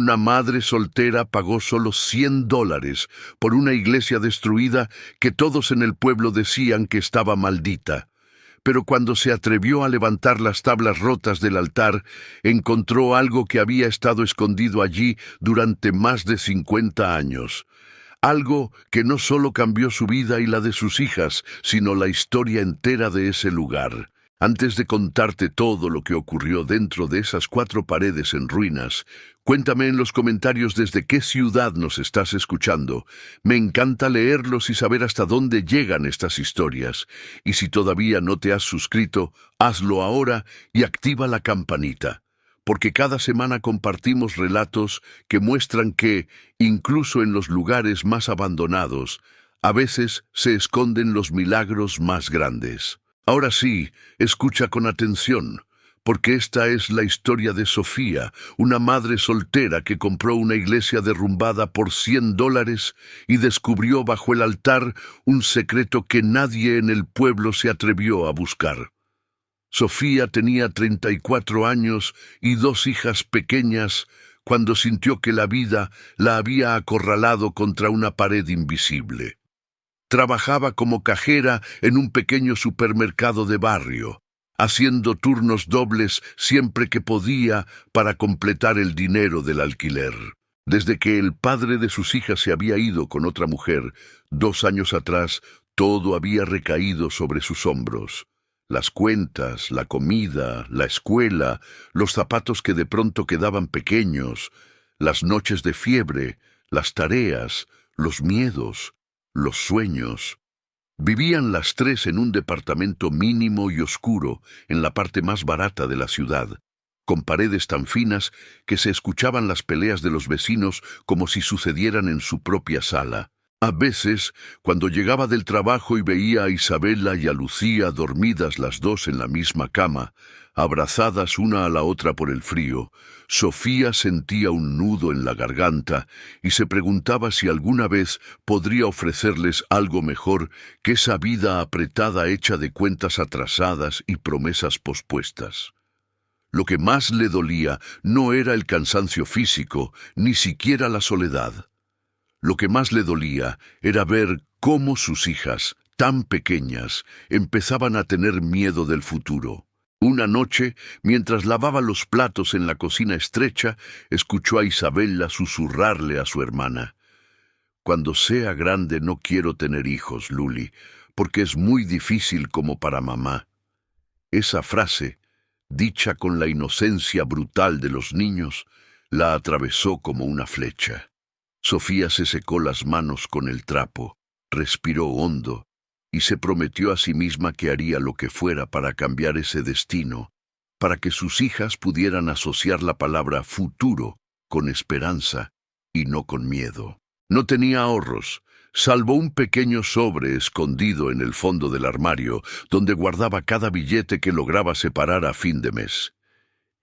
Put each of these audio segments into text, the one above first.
Una madre soltera pagó solo $100 por una iglesia destruida que todos en el pueblo decían que estaba maldita. Pero cuando se atrevió a levantar las tablas rotas del altar, encontró algo que había estado escondido allí durante más de 50 años. Algo que no solo cambió su vida y la de sus hijas, sino la historia entera de ese lugar. Antes de contarte todo lo que ocurrió dentro de esas 4 paredes en ruinas, cuéntame en los comentarios desde qué ciudad nos estás escuchando. Me encanta leerlos y saber hasta dónde llegan estas historias. Y si todavía no te has suscrito, hazlo ahora y activa la campanita. Porque cada semana compartimos relatos que muestran que, incluso en los lugares más abandonados, a veces se esconden los milagros más grandes. Ahora sí, escucha con atención, porque esta es la historia de Sofía, una madre soltera que compró una iglesia derrumbada por $100 y descubrió bajo el altar un secreto que nadie en el pueblo se atrevió a buscar. Sofía tenía 34 años y 2 hijas pequeñas cuando sintió que la vida la había acorralado contra una pared invisible. Trabajaba como cajera en un pequeño supermercado de barrio, haciendo turnos dobles siempre que podía para completar el dinero del alquiler. Desde que el padre de sus hijas se había ido con otra mujer, 2 años atrás, todo había recaído sobre sus hombros. Las cuentas, la comida, la escuela, los zapatos que de pronto quedaban pequeños, las noches de fiebre, las tareas, los miedos, los sueños. Vivían las 3 en un departamento mínimo y oscuro en la parte más barata de la ciudad, con paredes tan finas que se escuchaban las peleas de los vecinos como si sucedieran en su propia sala. A veces, cuando llegaba del trabajo y veía a Isabela y a Lucía dormidas las 2 en la misma cama, abrazadas una a la otra por el frío, Sofía sentía un nudo en la garganta y se preguntaba si alguna vez podría ofrecerles algo mejor que esa vida apretada hecha de cuentas atrasadas y promesas pospuestas. Lo que más le dolía no era el cansancio físico, ni siquiera la soledad. Lo que más le dolía era ver cómo sus hijas, tan pequeñas, empezaban a tener miedo del futuro. Una noche, mientras lavaba los platos en la cocina estrecha, escuchó a Isabela susurrarle a su hermana: «Cuando sea grande no quiero tener hijos, Luli, porque es muy difícil como para mamá». Esa frase, dicha con la inocencia brutal de los niños, la atravesó como una flecha. Sofía se secó las manos con el trapo, respiró hondo y se prometió a sí misma que haría lo que fuera para cambiar ese destino, para que sus hijas pudieran asociar la palabra futuro con esperanza y no con miedo. No tenía ahorros, salvo un pequeño sobre escondido en el fondo del armario, donde guardaba cada billete que lograba separar a fin de mes.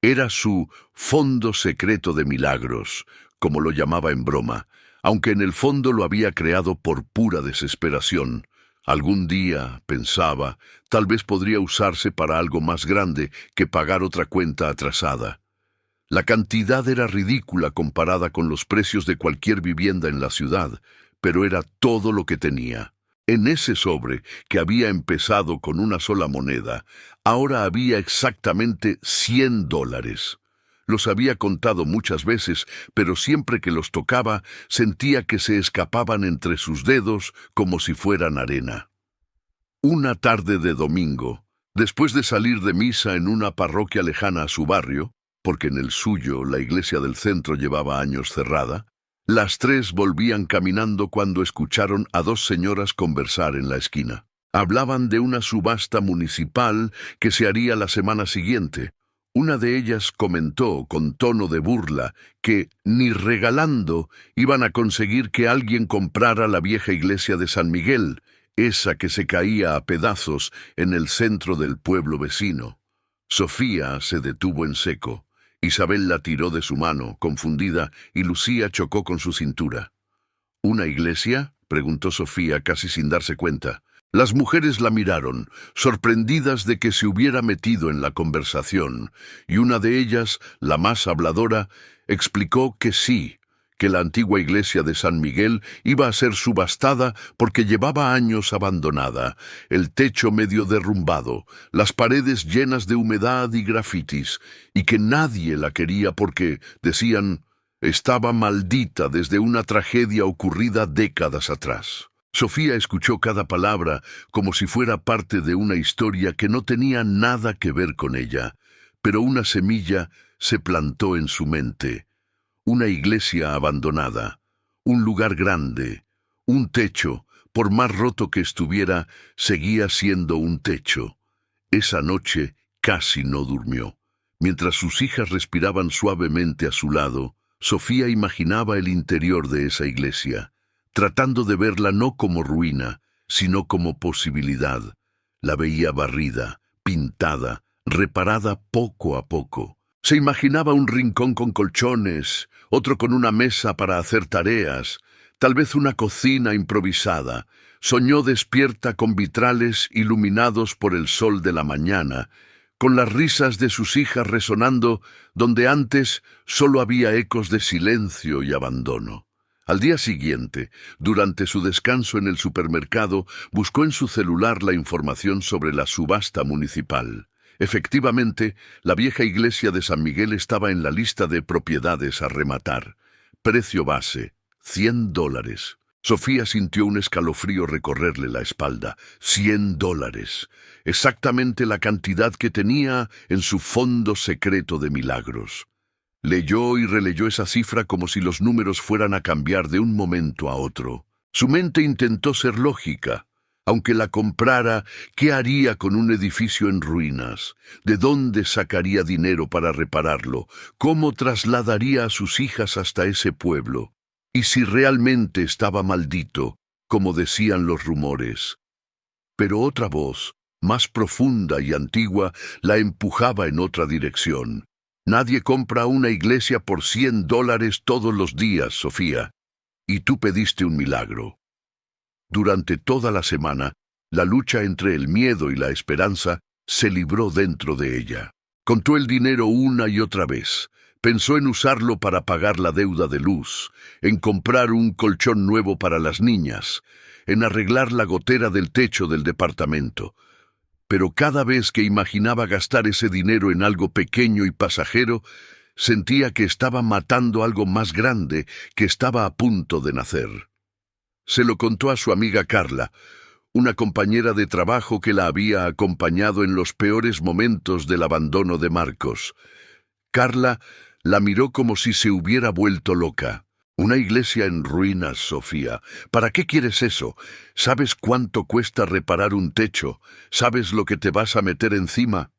Era su fondo secreto de milagros, como lo llamaba en broma, aunque en el fondo lo había creado por pura desesperación. Algún día, pensaba, tal vez podría usarse para algo más grande que pagar otra cuenta atrasada. La cantidad era ridícula comparada con los precios de cualquier vivienda en la ciudad, pero era todo lo que tenía. En ese sobre, que había empezado con una sola moneda, ahora había exactamente $100. Los había contado muchas veces, pero siempre que los tocaba, sentía que se escapaban entre sus dedos como si fueran arena. Una tarde de domingo, después de salir de misa en una parroquia lejana a su barrio, porque en el suyo la iglesia del centro llevaba años cerrada, las 3 volvían caminando cuando escucharon a 2 señoras conversar en la esquina. Hablaban de una subasta municipal que se haría la semana siguiente. Una de ellas comentó con tono de burla que ni regalando iban a conseguir que alguien comprara la vieja iglesia de San Miguel, esa que se caía a pedazos en el centro del pueblo vecino. Sofía se detuvo en seco. Isabel la tiró de su mano, confundida, y Lucía chocó con su cintura. ¿Una iglesia?, preguntó Sofía casi sin darse cuenta. Las mujeres la miraron, sorprendidas de que se hubiera metido en la conversación, y una de ellas, la más habladora, Explicó que sí, que la antigua iglesia de San Miguel iba a ser subastada porque llevaba años abandonada, el techo medio derrumbado, las paredes llenas de humedad y grafitis, y que nadie la quería porque, decían, estaba maldita desde una tragedia ocurrida décadas atrás. Sofía escuchó cada palabra como si fuera parte de una historia que no tenía nada que ver con ella, pero una semilla se plantó en su mente. Una iglesia abandonada, un lugar grande, un techo, por más roto que estuviera, seguía siendo un techo. Esa noche casi no durmió. Mientras sus hijas respiraban suavemente a su lado, Sofía imaginaba el interior de esa iglesia, tratando de verla no como ruina, sino como posibilidad. La veía barrida, pintada, reparada poco a poco. Se imaginaba un rincón con colchones, otro con una mesa para hacer tareas, tal vez una cocina improvisada. Soñó despierta con vitrales iluminados por el sol de la mañana, con las risas de sus hijas resonando donde antes solo había ecos de silencio y abandono. Al día siguiente, durante su descanso en el supermercado, buscó en su celular la información sobre la subasta municipal. Efectivamente, la vieja iglesia de San Miguel estaba en la lista de propiedades a rematar. Precio base, $100. Sofía sintió un escalofrío recorrerle la espalda. $100. Exactamente la cantidad que tenía en su fondo secreto de milagros. Leyó y releyó esa cifra como si los números fueran a cambiar de un momento a otro. Su mente intentó ser lógica. Aunque la comprara, ¿qué haría con un edificio en ruinas? ¿De dónde sacaría dinero para repararlo? ¿Cómo trasladaría a sus hijas hasta ese pueblo? ¿Y si realmente estaba maldito, como decían los rumores? Pero otra voz, más profunda y antigua, la empujaba en otra dirección. Nadie compra una iglesia por $100 todos los días, Sofía. Y tú pediste un milagro. Durante toda la semana, la lucha entre el miedo y la esperanza se libró dentro de ella. Contó el dinero una y otra vez. Pensó en usarlo para pagar la deuda de luz, en comprar un colchón nuevo para las niñas, en arreglar la gotera del techo del departamento. Pero cada vez que imaginaba gastar ese dinero en algo pequeño y pasajero, sentía que estaba matando algo más grande que estaba a punto de nacer. Se lo contó a su amiga Carla, una compañera de trabajo que la había acompañado en los peores momentos del abandono de Marcos. Carla la miró como si se hubiera vuelto loca. Una iglesia en ruinas, Sofía. ¿Para qué quieres eso? ¿Sabes cuánto cuesta reparar un techo? ¿Sabes lo que te vas a meter encima?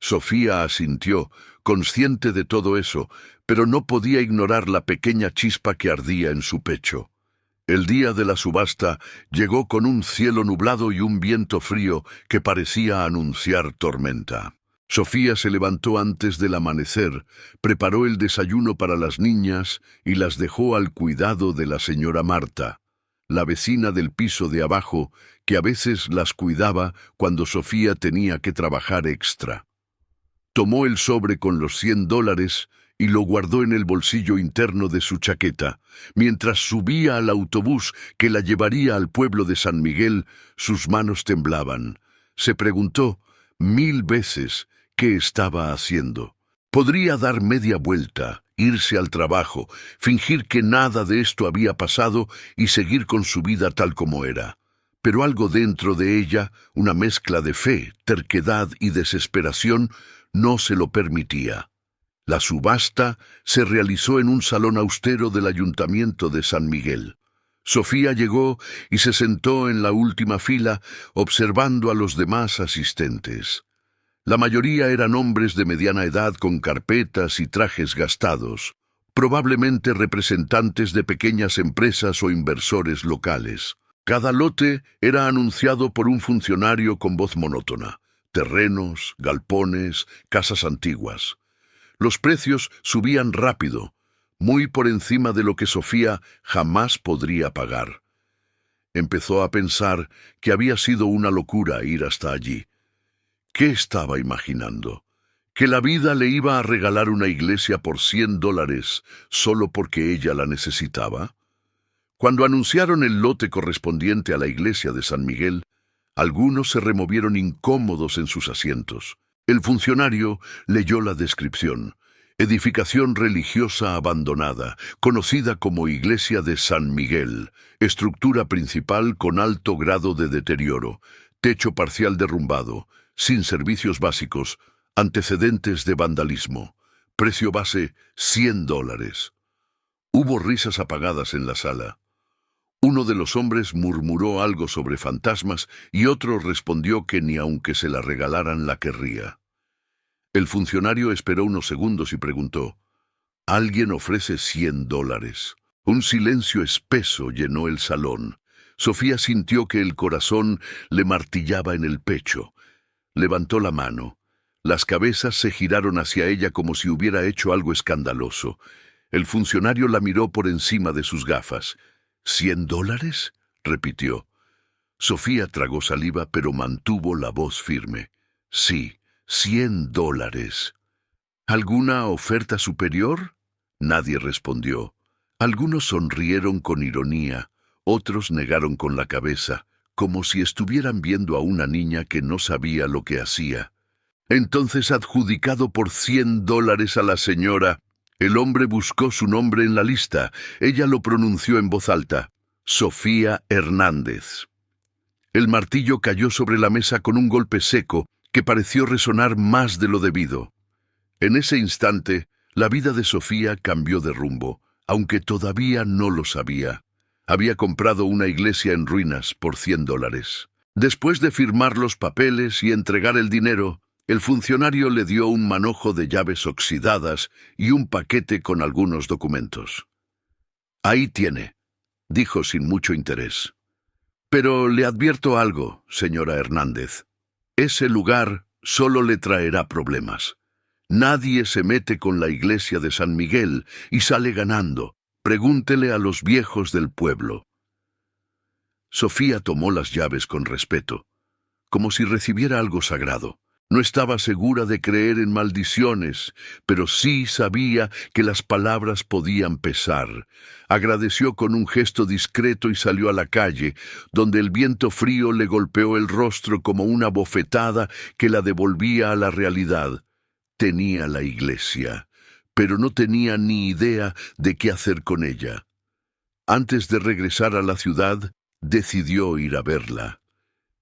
Sofía asintió, consciente de todo eso, pero no podía ignorar la pequeña chispa que ardía en su pecho. El día de la subasta llegó con un cielo nublado y un viento frío que parecía anunciar tormenta. Sofía se levantó antes del amanecer, preparó el desayuno para las niñas y las dejó al cuidado de la señora Marta, la vecina del piso de abajo, que a veces las cuidaba cuando Sofía tenía que trabajar extra. Tomó el sobre con los $100 y lo guardó en el bolsillo interno de su chaqueta. Mientras subía al autobús que la llevaría al pueblo de San Miguel, sus manos temblaban. Se preguntó 1000 veces qué estaba haciendo. Podría dar media vuelta, irse al trabajo, fingir que nada de esto había pasado y seguir con su vida tal como era. Pero algo dentro de ella, una mezcla de fe, terquedad y desesperación, no se lo permitía. La subasta se realizó en un salón austero del Ayuntamiento de San Miguel. Sofía llegó y se sentó en la última fila, observando a los demás asistentes. La mayoría eran hombres de mediana edad con carpetas y trajes gastados, probablemente representantes de pequeñas empresas o inversores locales. Cada lote era anunciado por un funcionario con voz monótona: terrenos, galpones, casas antiguas. Los precios subían rápido, muy por encima de lo que Sofía jamás podría pagar. Empezó a pensar que había sido una locura ir hasta allí. ¿Qué estaba imaginando? que la vida le iba a regalar una iglesia por $100 solo porque ella la necesitaba. Cuando anunciaron el lote correspondiente a la iglesia de San Miguel, algunos se removieron incómodos en sus asientos. El funcionario leyó la descripción: edificación religiosa abandonada, conocida como Iglesia de San Miguel, estructura principal con alto grado de deterioro, techo parcial derrumbado, sin servicios básicos, antecedentes de vandalismo, precio base $100. Hubo risas apagadas en la sala. Uno de los hombres murmuró algo sobre fantasmas y otro respondió que ni aunque se la regalaran la querría. El funcionario esperó unos segundos y preguntó: «¿Alguien ofrece $100?» Un silencio espeso llenó el salón. Sofía sintió que el corazón le martillaba en el pecho. Levantó la mano. Las cabezas se giraron hacia ella como si hubiera hecho algo escandaloso. El funcionario la miró por encima de sus gafas. ¿$100?, repitió. Sofía tragó saliva, pero mantuvo la voz firme. Sí, $100. ¿Alguna oferta superior? Nadie respondió. Algunos sonrieron con ironía, otros negaron con la cabeza, como si estuvieran viendo a una niña que no sabía lo que hacía. Entonces, adjudicado por $100 a la señora. El hombre buscó su nombre en la lista. Ella lo pronunció en voz alta: Sofía Hernández. El martillo cayó sobre la mesa con un golpe seco que pareció resonar más de lo debido. En ese instante, la vida de Sofía cambió de rumbo, aunque todavía no lo sabía. Había comprado una iglesia en ruinas por $100. Después de firmar los papeles y entregar el dinero, el funcionario le dio un manojo de llaves oxidadas y un paquete con algunos documentos. «Ahí tiene», dijo sin mucho interés. «Pero le advierto algo, señora Hernández. Ese lugar solo le traerá problemas. Nadie se mete con la iglesia de San Miguel y sale ganando. Pregúntele a los viejos del pueblo». Sofía tomó las llaves con respeto, como si recibiera algo sagrado. No estaba segura de creer en maldiciones, pero sí sabía que las palabras podían pesar. Agradeció con un gesto discreto y salió a la calle, donde el viento frío le golpeó el rostro como una bofetada que la devolvía a la realidad. Tenía la iglesia, pero no tenía ni idea de qué hacer con ella. Antes de regresar a la ciudad, decidió ir a verla.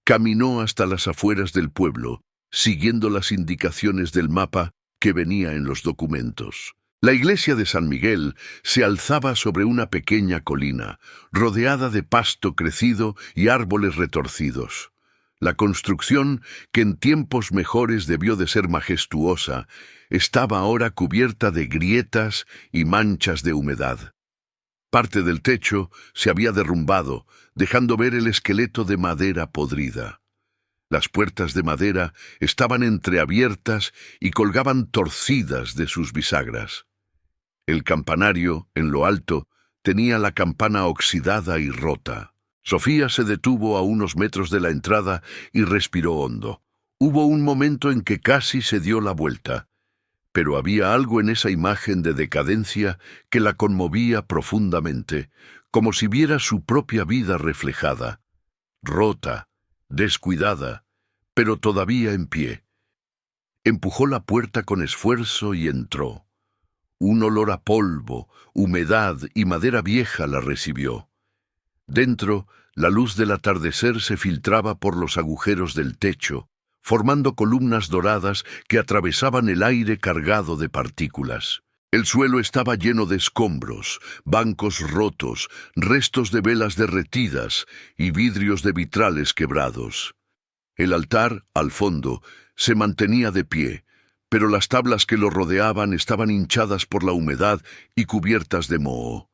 Caminó hasta las afueras del pueblo, siguiendo las indicaciones del mapa que venía en los documentos. La iglesia de San Miguel se alzaba sobre una pequeña colina, rodeada de pasto crecido y árboles retorcidos. La construcción, que en tiempos mejores debió de ser majestuosa, estaba ahora cubierta de grietas y manchas de humedad. Parte del techo se había derrumbado, dejando ver el esqueleto de madera podrida. Las puertas de madera estaban entreabiertas y colgaban torcidas de sus bisagras. El campanario, en lo alto, tenía la campana oxidada y rota. Sofía se detuvo a unos metros de la entrada y respiró hondo. Hubo un momento en que casi se dio la vuelta, pero había algo en esa imagen de decadencia que la conmovía profundamente, como si viera su propia vida reflejada, rota, descuidada, pero todavía en pie. Empujó la puerta con esfuerzo y entró. Un olor a polvo, humedad y madera vieja la recibió. Dentro, la luz del atardecer se filtraba por los agujeros del techo, formando columnas doradas que atravesaban el aire cargado de partículas. El suelo estaba lleno de escombros, bancos rotos, restos de velas derretidas y vidrios de vitrales quebrados. El altar, al fondo, se mantenía de pie, pero las tablas que lo rodeaban estaban hinchadas por la humedad y cubiertas de moho.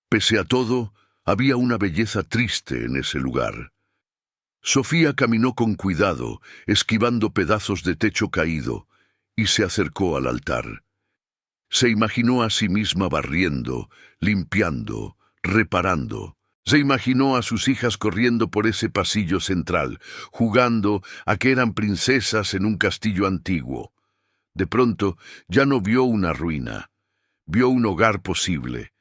Pese a todo, había una belleza triste en ese lugar. Sofía caminó con cuidado, esquivando pedazos de techo caído, y se acercó al altar. Se imaginó a sí misma barriendo, limpiando, reparando. Se imaginó a sus hijas corriendo por ese pasillo central, jugando a que eran princesas en un castillo antiguo. De pronto, ya no vio una ruina, vio un hogar posible.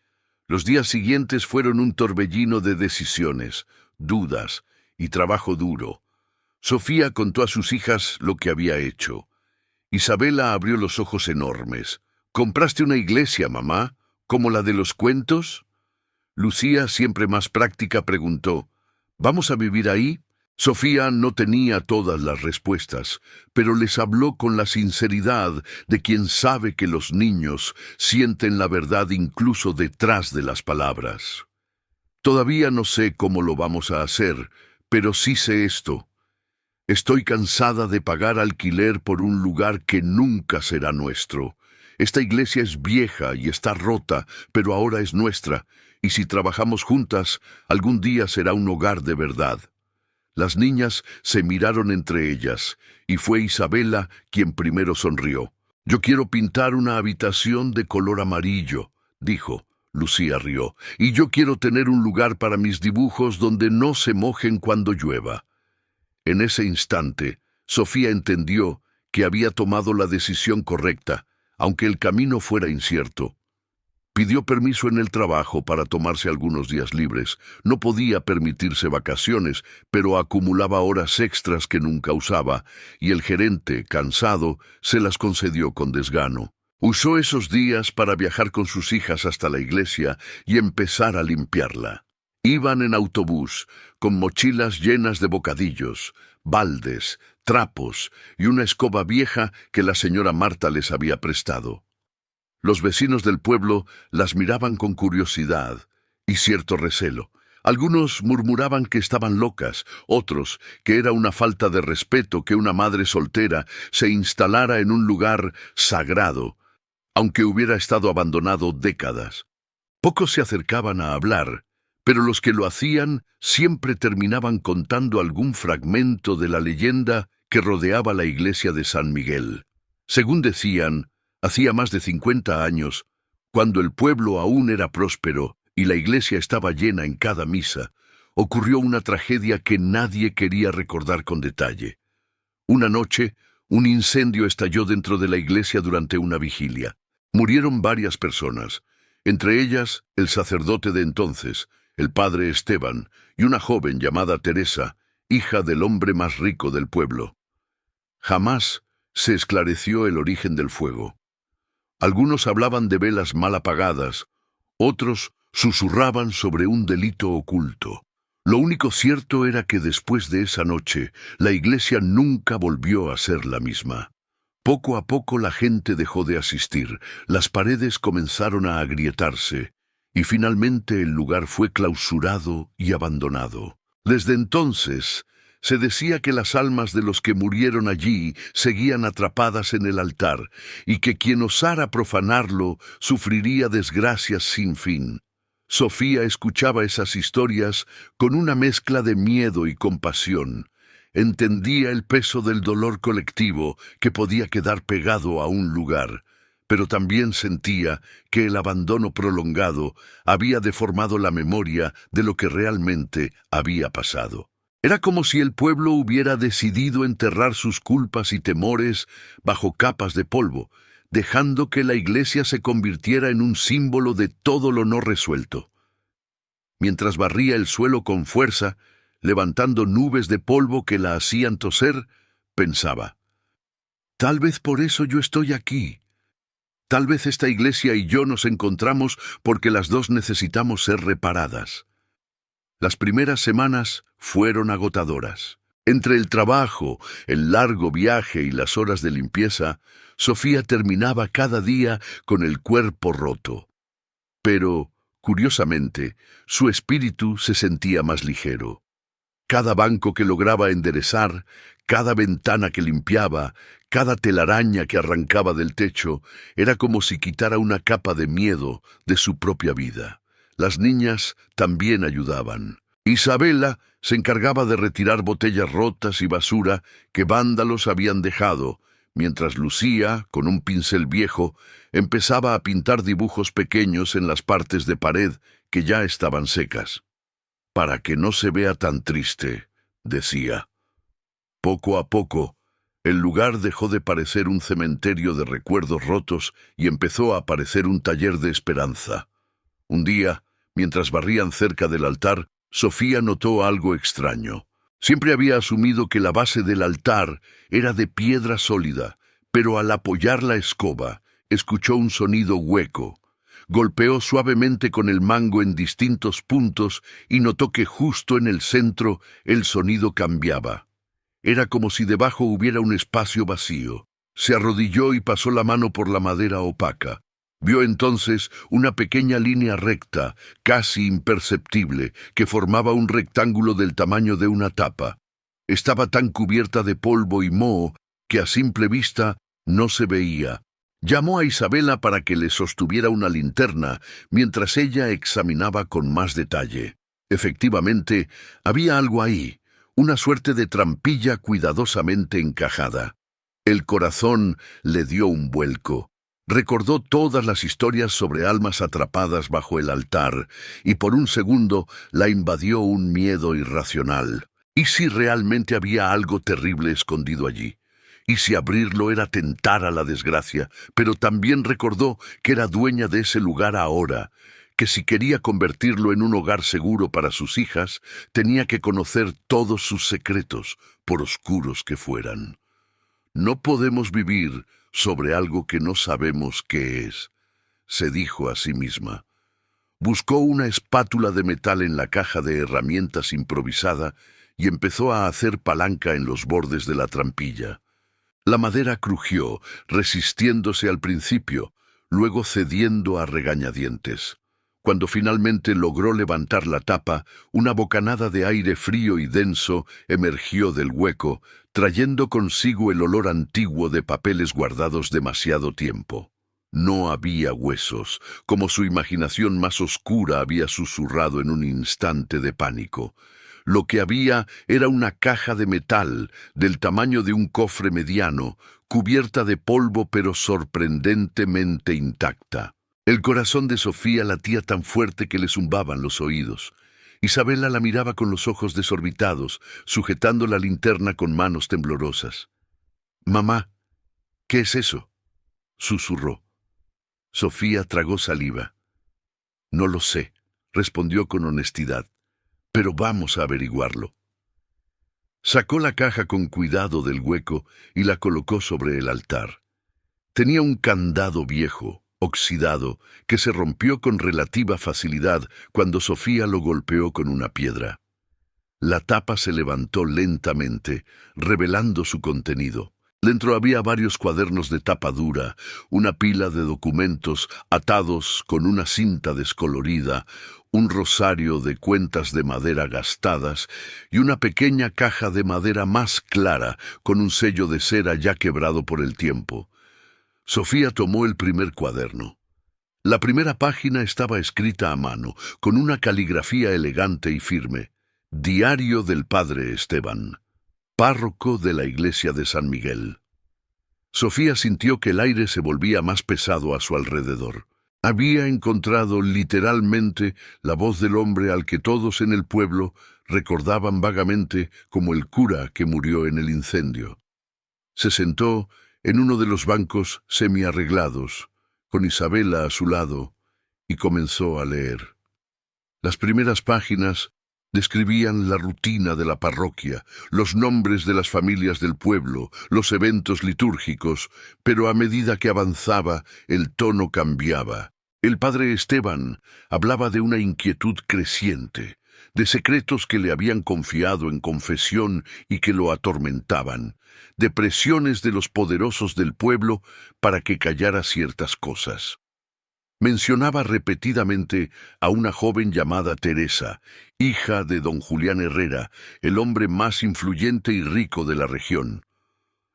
Los días siguientes fueron un torbellino de decisiones, dudas y trabajo duro. Sofía contó a sus hijas lo que había hecho. Isabela abrió los ojos enormes. ¿Compraste una iglesia, mamá, como la de los cuentos? Lucía, siempre más práctica, preguntó, ¿vamos a vivir ahí? Sofía no tenía todas las respuestas, pero les habló con la sinceridad de quien sabe que los niños sienten la verdad incluso detrás de las palabras. Todavía no sé cómo lo vamos a hacer, pero sí sé esto. Estoy cansada de pagar alquiler por un lugar que nunca será nuestro. Esta iglesia es vieja y está rota, pero ahora es nuestra, y si trabajamos juntas, algún día será un hogar de verdad. Las niñas se miraron entre ellas, y fue Isabela quien primero sonrió. «Yo quiero pintar una habitación de color amarillo», dijo. Lucía rió. «Y yo quiero tener un lugar para mis dibujos donde no se mojen cuando llueva». En ese instante, Sofía entendió que había tomado la decisión correcta, aunque el camino fuera incierto. Pidió permiso en el trabajo para tomarse algunos días libres. No podía permitirse vacaciones, pero acumulaba horas extras que nunca usaba, y el gerente, cansado, se las concedió con desgano. Usó esos días para viajar con sus hijas hasta la iglesia y empezar a limpiarla. Iban en autobús, con mochilas llenas de bocadillos, baldes, trapos y una escoba vieja que la señora Marta les había prestado. Los vecinos del pueblo las miraban con curiosidad y cierto recelo. Algunos murmuraban que estaban locas, otros que era una falta de respeto que una madre soltera se instalara en un lugar sagrado, aunque hubiera estado abandonado décadas. Pocos se acercaban a hablar, pero los que lo hacían siempre terminaban contando algún fragmento de la leyenda que rodeaba la iglesia de San Miguel. Según decían, hacía más de 50 años, cuando el pueblo aún era próspero y la iglesia estaba llena en cada misa, ocurrió una tragedia que nadie quería recordar con detalle. Una noche, un incendio estalló dentro de la iglesia durante una vigilia. Murieron varias personas, entre ellas el sacerdote de entonces, el padre Esteban, y una joven llamada Teresa, hija del hombre más rico del pueblo. Jamás se esclareció el origen del fuego. Algunos hablaban de velas mal apagadas, otros susurraban sobre un delito oculto. Lo único cierto era que después de esa noche, la iglesia nunca volvió a ser la misma. Poco a poco la gente dejó de asistir, las paredes comenzaron a agrietarse, y finalmente el lugar fue clausurado y abandonado. Desde entonces, se decía que las almas de los que murieron allí seguían atrapadas en el altar y que quien osara profanarlo sufriría desgracias sin fin. Sofía escuchaba esas historias con una mezcla de miedo y compasión. Entendía el peso del dolor colectivo que podía quedar pegado a un lugar, pero también sentía que el abandono prolongado había deformado la memoria de lo que realmente había pasado. Era como si el pueblo hubiera decidido enterrar sus culpas y temores bajo capas de polvo, dejando que la iglesia se convirtiera en un símbolo de todo lo no resuelto. Mientras barría el suelo con fuerza, levantando nubes de polvo que la hacían toser, pensaba, «Tal vez por eso yo estoy aquí. Tal vez esta iglesia y yo nos encontramos porque las dos necesitamos ser reparadas». Las primeras semanas fueron agotadoras. Entre el trabajo, el largo viaje y las horas de limpieza, Sofía terminaba cada día con el cuerpo roto. Pero, curiosamente, su espíritu se sentía más ligero. Cada banco que lograba enderezar, cada ventana que limpiaba, cada telaraña que arrancaba del techo, era como si quitara una capa de miedo de su propia vida. Las niñas también ayudaban. Isabela se encargaba de retirar botellas rotas y basura que vándalos habían dejado, mientras Lucía, con un pincel viejo, empezaba a pintar dibujos pequeños en las partes de pared que ya estaban secas. «Para que no se vea tan triste», decía. Poco a poco, El lugar dejó de parecer un cementerio de recuerdos rotos y empezó a parecer un taller de esperanza. Un día, mientras barrían cerca del altar, Sofía notó algo extraño. Siempre había asumido que la base del altar era de piedra sólida, pero al apoyar la escoba, escuchó un sonido hueco. Golpeó suavemente con el mango en distintos puntos y notó que justo en el centro el sonido cambiaba. Era como si debajo hubiera un espacio vacío. Se arrodilló y pasó la mano por la madera opaca. Vio entonces una pequeña línea recta, casi imperceptible, que formaba un rectángulo del tamaño de una tapa. Estaba tan cubierta de polvo y moho que a simple vista no se veía. Llamó a Isabela para que le sostuviera una linterna mientras ella examinaba con más detalle. Efectivamente, había algo ahí, una suerte de trampilla cuidadosamente encajada. El corazón le dio un vuelco. Recordó todas las historias sobre almas atrapadas bajo el altar, y por un segundo la invadió un miedo irracional. ¿Y si realmente había algo terrible escondido allí? ¿Y si abrirlo era tentar a la desgracia? Pero también recordó que era dueña de ese lugar ahora, que si quería convertirlo en un hogar seguro para sus hijas, tenía que conocer todos sus secretos, por oscuros que fueran. No podemos vivir sobre algo que no sabemos qué es, se dijo a sí misma. Buscó una espátula de metal en la caja de herramientas improvisada y empezó a hacer palanca en los bordes de la trampilla. La madera crujió, resistiéndose al principio, luego cediendo a regañadientes. Cuando finalmente logró levantar la tapa, una bocanada de aire frío y denso emergió del hueco, trayendo consigo el olor antiguo de papeles guardados demasiado tiempo. No había huesos, como su imaginación más oscura había susurrado en un instante de pánico. Lo que había era una caja de metal, del tamaño de un cofre mediano, cubierta de polvo pero sorprendentemente intacta. El corazón de Sofía latía tan fuerte que le zumbaban los oídos. Isabela la miraba con los ojos desorbitados, sujetando la linterna con manos temblorosas. «Mamá, ¿qué es eso?», susurró. Sofía tragó saliva. «No lo sé», respondió con honestidad, «pero vamos a averiguarlo». Sacó la caja con cuidado del hueco y la colocó sobre el altar. Tenía un candado viejo, oxidado, que se rompió con relativa facilidad cuando Sofía lo golpeó con una piedra. La tapa se levantó lentamente, revelando su contenido. Dentro había varios cuadernos de tapa dura, una pila de documentos atados con una cinta descolorida, un rosario de cuentas de madera gastadas y una pequeña caja de madera más clara con un sello de cera ya quebrado por el tiempo. Sofía tomó el primer cuaderno. La primera página estaba escrita a mano, con una caligrafía elegante y firme. Diario del Padre Esteban, párroco de la iglesia de San Miguel. Sofía sintió que el aire se volvía más pesado a su alrededor. Había encontrado literalmente la voz del hombre al que todos en el pueblo recordaban vagamente como el cura que murió en el incendio. Se sentó en uno de los bancos semiarreglados, con Isabela a su lado, y comenzó a leer. Las primeras páginas describían la rutina de la parroquia, los nombres de las familias del pueblo, los eventos litúrgicos, pero a medida que avanzaba, el tono cambiaba. El padre Esteban hablaba de una inquietud creciente, de secretos que le habían confiado en confesión y que lo atormentaban, de presiones de los poderosos del pueblo para que callara ciertas cosas. Mencionaba repetidamente a una joven llamada Teresa, hija de don Julián Herrera, el hombre más influyente y rico de la región.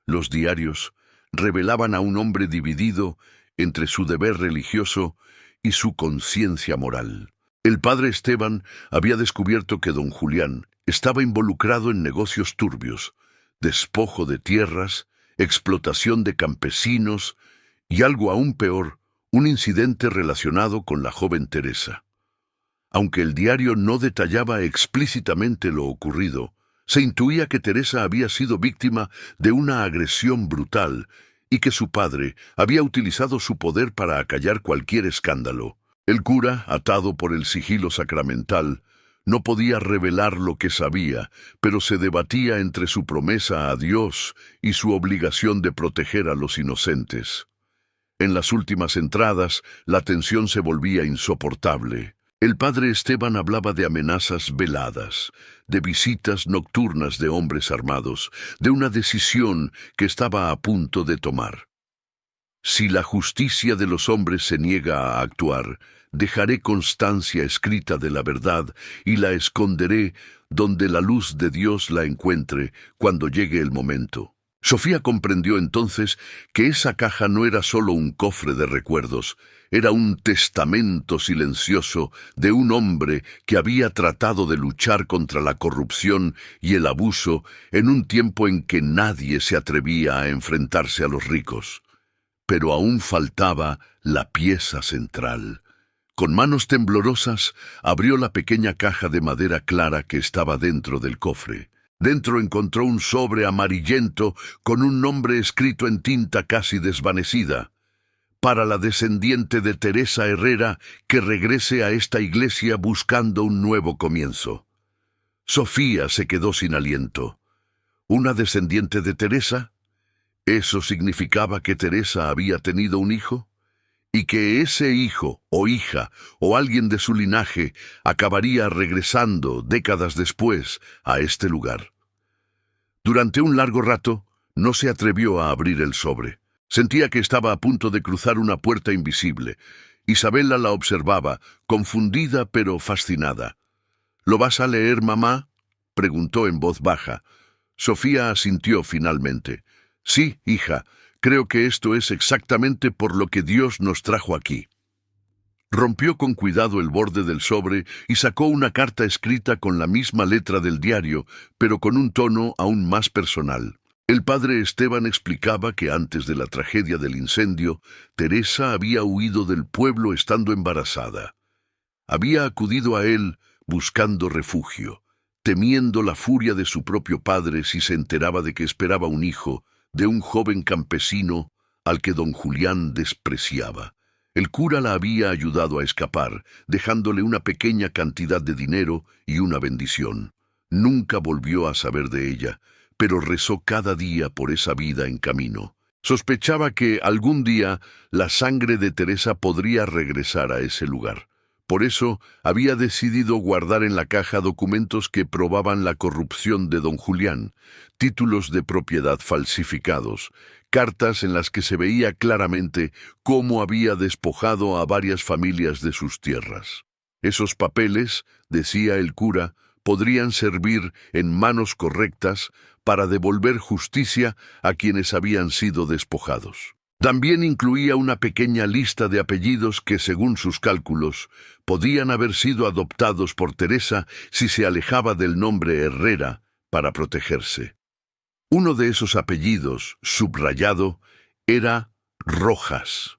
Los diarios revelaban a un hombre dividido entre su deber religioso y su conciencia moral. El padre Esteban había descubierto que don Julián estaba involucrado en negocios turbios, despojo de tierras, explotación de campesinos y algo aún peor, un incidente relacionado con la joven Teresa. Aunque el diario no detallaba explícitamente lo ocurrido, Se intuía que Teresa había sido víctima de una agresión brutal y que su padre había utilizado su poder para acallar cualquier escándalo. El cura, atado por el sigilo sacramental, no podía revelar lo que sabía, pero se debatía entre su promesa a Dios y su obligación de proteger a los inocentes. En las últimas entradas, la tensión se volvía insoportable. El padre Esteban hablaba de amenazas veladas, de visitas nocturnas de hombres armados, de una decisión que estaba a punto de tomar. Si la justicia de los hombres se niega a actuar, dejaré constancia escrita de la verdad y la esconderé donde la luz de Dios la encuentre cuando llegue el momento. Sofía comprendió entonces que esa caja no era solo un cofre de recuerdos, era un testamento silencioso de un hombre que había tratado de luchar contra la corrupción y el abuso en un tiempo en que nadie se atrevía a enfrentarse a los ricos. Pero aún faltaba la pieza central. Con manos temblorosas, abrió la pequeña caja de madera clara que estaba dentro del cofre. Dentro encontró un sobre amarillento con un nombre escrito en tinta casi desvanecida. Para la descendiente de Teresa Herrera que regrese a esta iglesia buscando un nuevo comienzo. Sofía se quedó sin aliento. ¿Una descendiente de Teresa? ¿Eso significaba que Teresa había tenido un hijo? Y que ese hijo o hija o alguien de su linaje acabaría regresando décadas después a este lugar. Durante un largo rato no se atrevió a abrir el sobre. Sentía que estaba a punto de cruzar una puerta invisible. Isabela la observaba, confundida pero fascinada. ¿Lo vas a leer, mamá?, preguntó en voz baja. Sofía asintió finalmente. Sí, hija, creo que esto es exactamente por lo que Dios nos trajo aquí. Rompió con cuidado el borde del sobre y sacó una carta escrita con la misma letra del diario, pero con un tono aún más personal. El padre Esteban explicaba que antes de la tragedia del incendio, Teresa había huido del pueblo estando embarazada. Había acudido a él buscando refugio, temiendo la furia de su propio padre si se enteraba de que esperaba un hijo de un joven campesino al que don Julián despreciaba. El cura la había ayudado a escapar, dejándole una pequeña cantidad de dinero y una bendición. Nunca volvió a saber de ella, pero rezó cada día por esa vida en camino. Sospechaba que algún día la sangre de Teresa podría regresar a ese lugar. Por eso había decidido guardar en la caja documentos que probaban la corrupción de don Julián, títulos de propiedad falsificados, cartas en las que se veía claramente cómo había despojado a varias familias de sus tierras. Esos papeles, decía el cura, podrían servir en manos correctas para devolver justicia a quienes habían sido despojados. También incluía una pequeña lista de apellidos que, según sus cálculos, podían haber sido adoptados por Teresa si se alejaba del nombre Herrera para protegerse. Uno de esos apellidos, subrayado, era Rojas.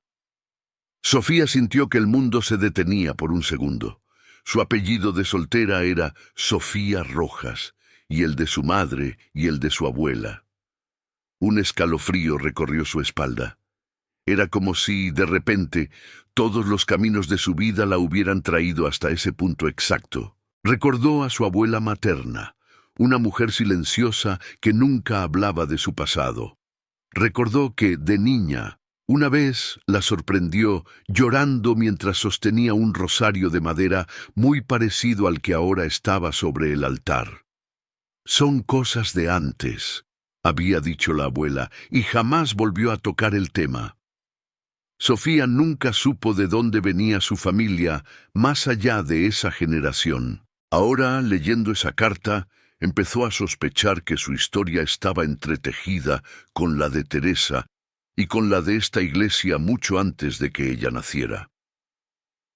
Sofía sintió que el mundo se detenía por un segundo. Su apellido de soltera era Sofía Rojas, y el de su madre y el de su abuela. Un escalofrío recorrió su espalda. Era como si, de repente, todos los caminos de su vida la hubieran traído hasta ese punto exacto. Recordó a su abuela materna, una mujer silenciosa que nunca hablaba de su pasado. Recordó que, de niña, una vez la sorprendió llorando mientras sostenía un rosario de madera muy parecido al que ahora estaba sobre el altar. «Son cosas de antes», había dicho la abuela, y jamás volvió a tocar el tema. Sofía nunca supo de dónde venía su familia más allá de esa generación. Ahora, leyendo esa carta, empezó a sospechar que su historia estaba entretejida con la de Teresa y con la de esta iglesia mucho antes de que ella naciera.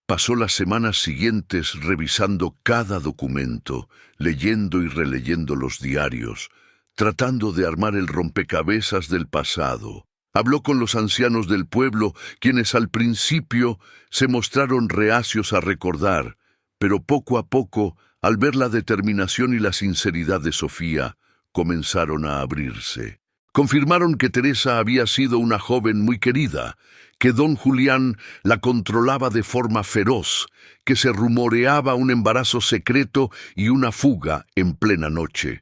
Pasó las semanas siguientes revisando cada documento, leyendo y releyendo los diarios, tratando de armar el rompecabezas del pasado. Habló con los ancianos del pueblo, quienes al principio se mostraron reacios a recordar, pero poco a poco Al ver la determinación y la sinceridad de Sofía, comenzaron a abrirse. Confirmaron que Teresa había sido una joven muy querida, que don Julián la controlaba de forma feroz, que se rumoreaba un embarazo secreto y una fuga en plena noche.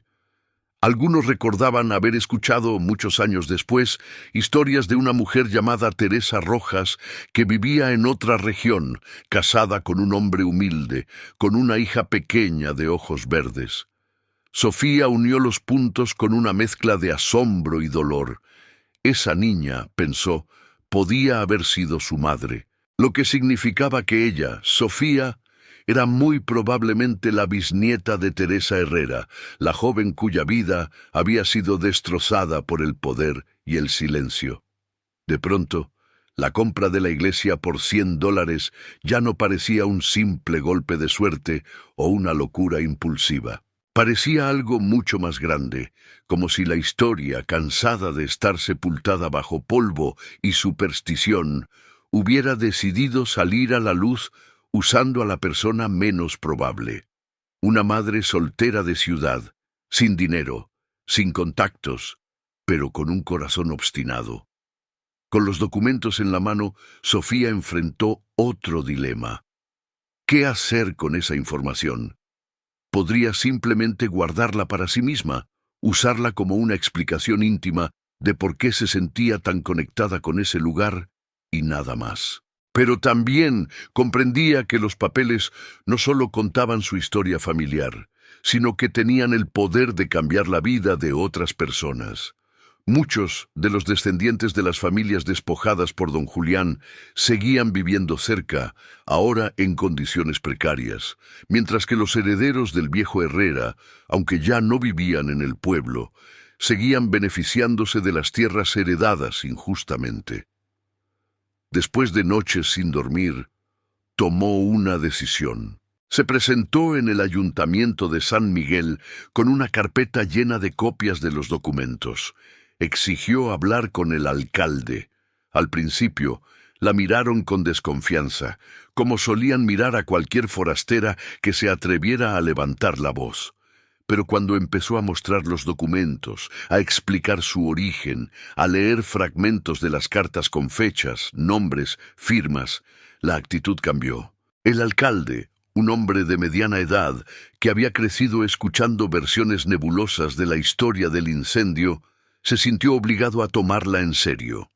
Algunos recordaban haber escuchado, muchos años después, historias de una mujer llamada Teresa Rojas que vivía en otra región, casada con un hombre humilde, con una hija pequeña de ojos verdes. Sofía unió los puntos con una mezcla de asombro y dolor. Esa niña, pensó, podía haber sido su madre, lo que significaba que ella, Sofía, era muy probablemente la bisnieta de Teresa Herrera, la joven cuya vida había sido destrozada por el poder y el silencio. De pronto, la compra de la iglesia por $100 ya no parecía un simple golpe de suerte o una locura impulsiva. Parecía algo mucho más grande, como si la historia, cansada de estar sepultada bajo polvo y superstición, hubiera decidido salir a la luz usando a la persona menos probable. Una madre soltera de ciudad, sin dinero, sin contactos, pero con un corazón obstinado. Con los documentos en la mano, Sofía enfrentó otro dilema. ¿Qué hacer con esa información? Podría simplemente guardarla para sí misma, usarla como una explicación íntima de por qué se sentía tan conectada con ese lugar y nada más. Pero también comprendía que los papeles no solo contaban su historia familiar, sino que tenían el poder de cambiar la vida de otras personas. Muchos de los descendientes de las familias despojadas por don Julián seguían viviendo cerca, ahora en condiciones precarias, mientras que los herederos del viejo Herrera, aunque ya no vivían en el pueblo, seguían beneficiándose de las tierras heredadas injustamente. Después de noches sin dormir, tomó una decisión. Se presentó en el ayuntamiento de San Miguel con una carpeta llena de copias de los documentos. Exigió hablar con el alcalde. Al principio, la miraron con desconfianza, como solían mirar a cualquier forastera que se atreviera a levantar la voz. Pero cuando empezó a mostrar los documentos, a explicar su origen, a leer fragmentos de las cartas con fechas, nombres, firmas, la actitud cambió. El alcalde, un hombre de mediana edad, que había crecido escuchando versiones nebulosas de la historia del incendio, se sintió obligado a tomarla en serio.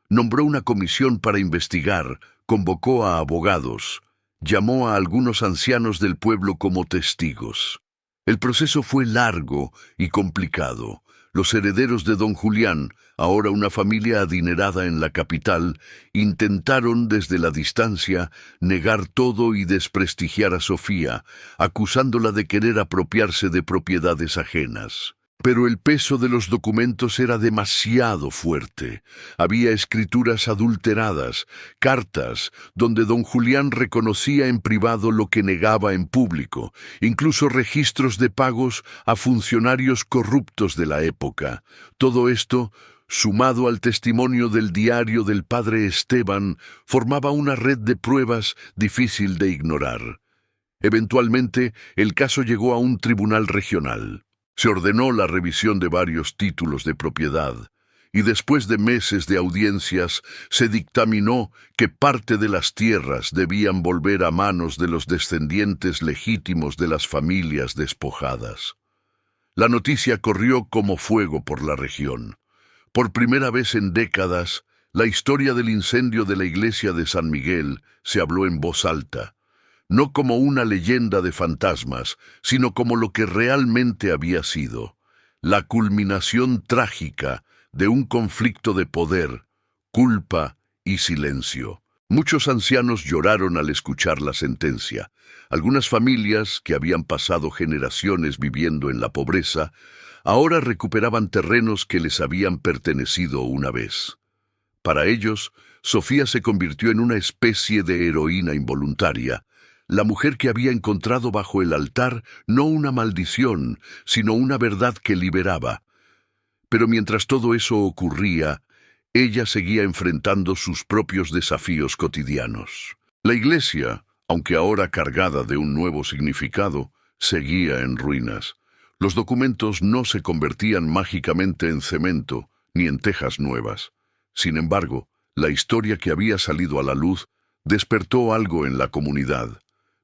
Nombró una comisión para investigar, convocó a abogados, llamó a algunos ancianos del pueblo como testigos. El proceso fue largo y complicado. Los herederos de don Julián, ahora una familia adinerada en la capital, intentaron desde la distancia negar todo y desprestigiar a Sofía, acusándola de querer apropiarse de propiedades ajenas. Pero el peso de los documentos era demasiado fuerte. Había escrituras adulteradas, cartas donde don Julián reconocía en privado lo que negaba en público, incluso registros de pagos a funcionarios corruptos de la época. Todo esto, sumado al testimonio del diario del padre Esteban, formaba una red de pruebas difícil de ignorar. Eventualmente, el caso llegó a un tribunal regional. Se ordenó la revisión de varios títulos de propiedad, y después de meses de audiencias se dictaminó que parte de las tierras debían volver a manos de los descendientes legítimos de las familias despojadas. La noticia corrió como fuego por la región. Por primera vez en décadas, la historia del incendio de la iglesia de San Miguel se habló en voz alta. No como una leyenda de fantasmas, sino como lo que realmente había sido, la culminación trágica de un conflicto de poder, culpa y silencio. Muchos ancianos lloraron al escuchar la sentencia. Algunas familias, que habían pasado generaciones viviendo en la pobreza, ahora recuperaban terrenos que les habían pertenecido una vez. Para ellos, Sofía se convirtió en una especie de heroína involuntaria, la mujer que había encontrado bajo el altar no una maldición, sino una verdad que liberaba. Pero mientras todo eso ocurría, ella seguía enfrentando sus propios desafíos cotidianos. La iglesia, aunque ahora cargada de un nuevo significado, seguía en ruinas. Los documentos no se convertían mágicamente en cemento ni en tejas nuevas. Sin embargo, la historia que había salido a la luz despertó algo en la comunidad.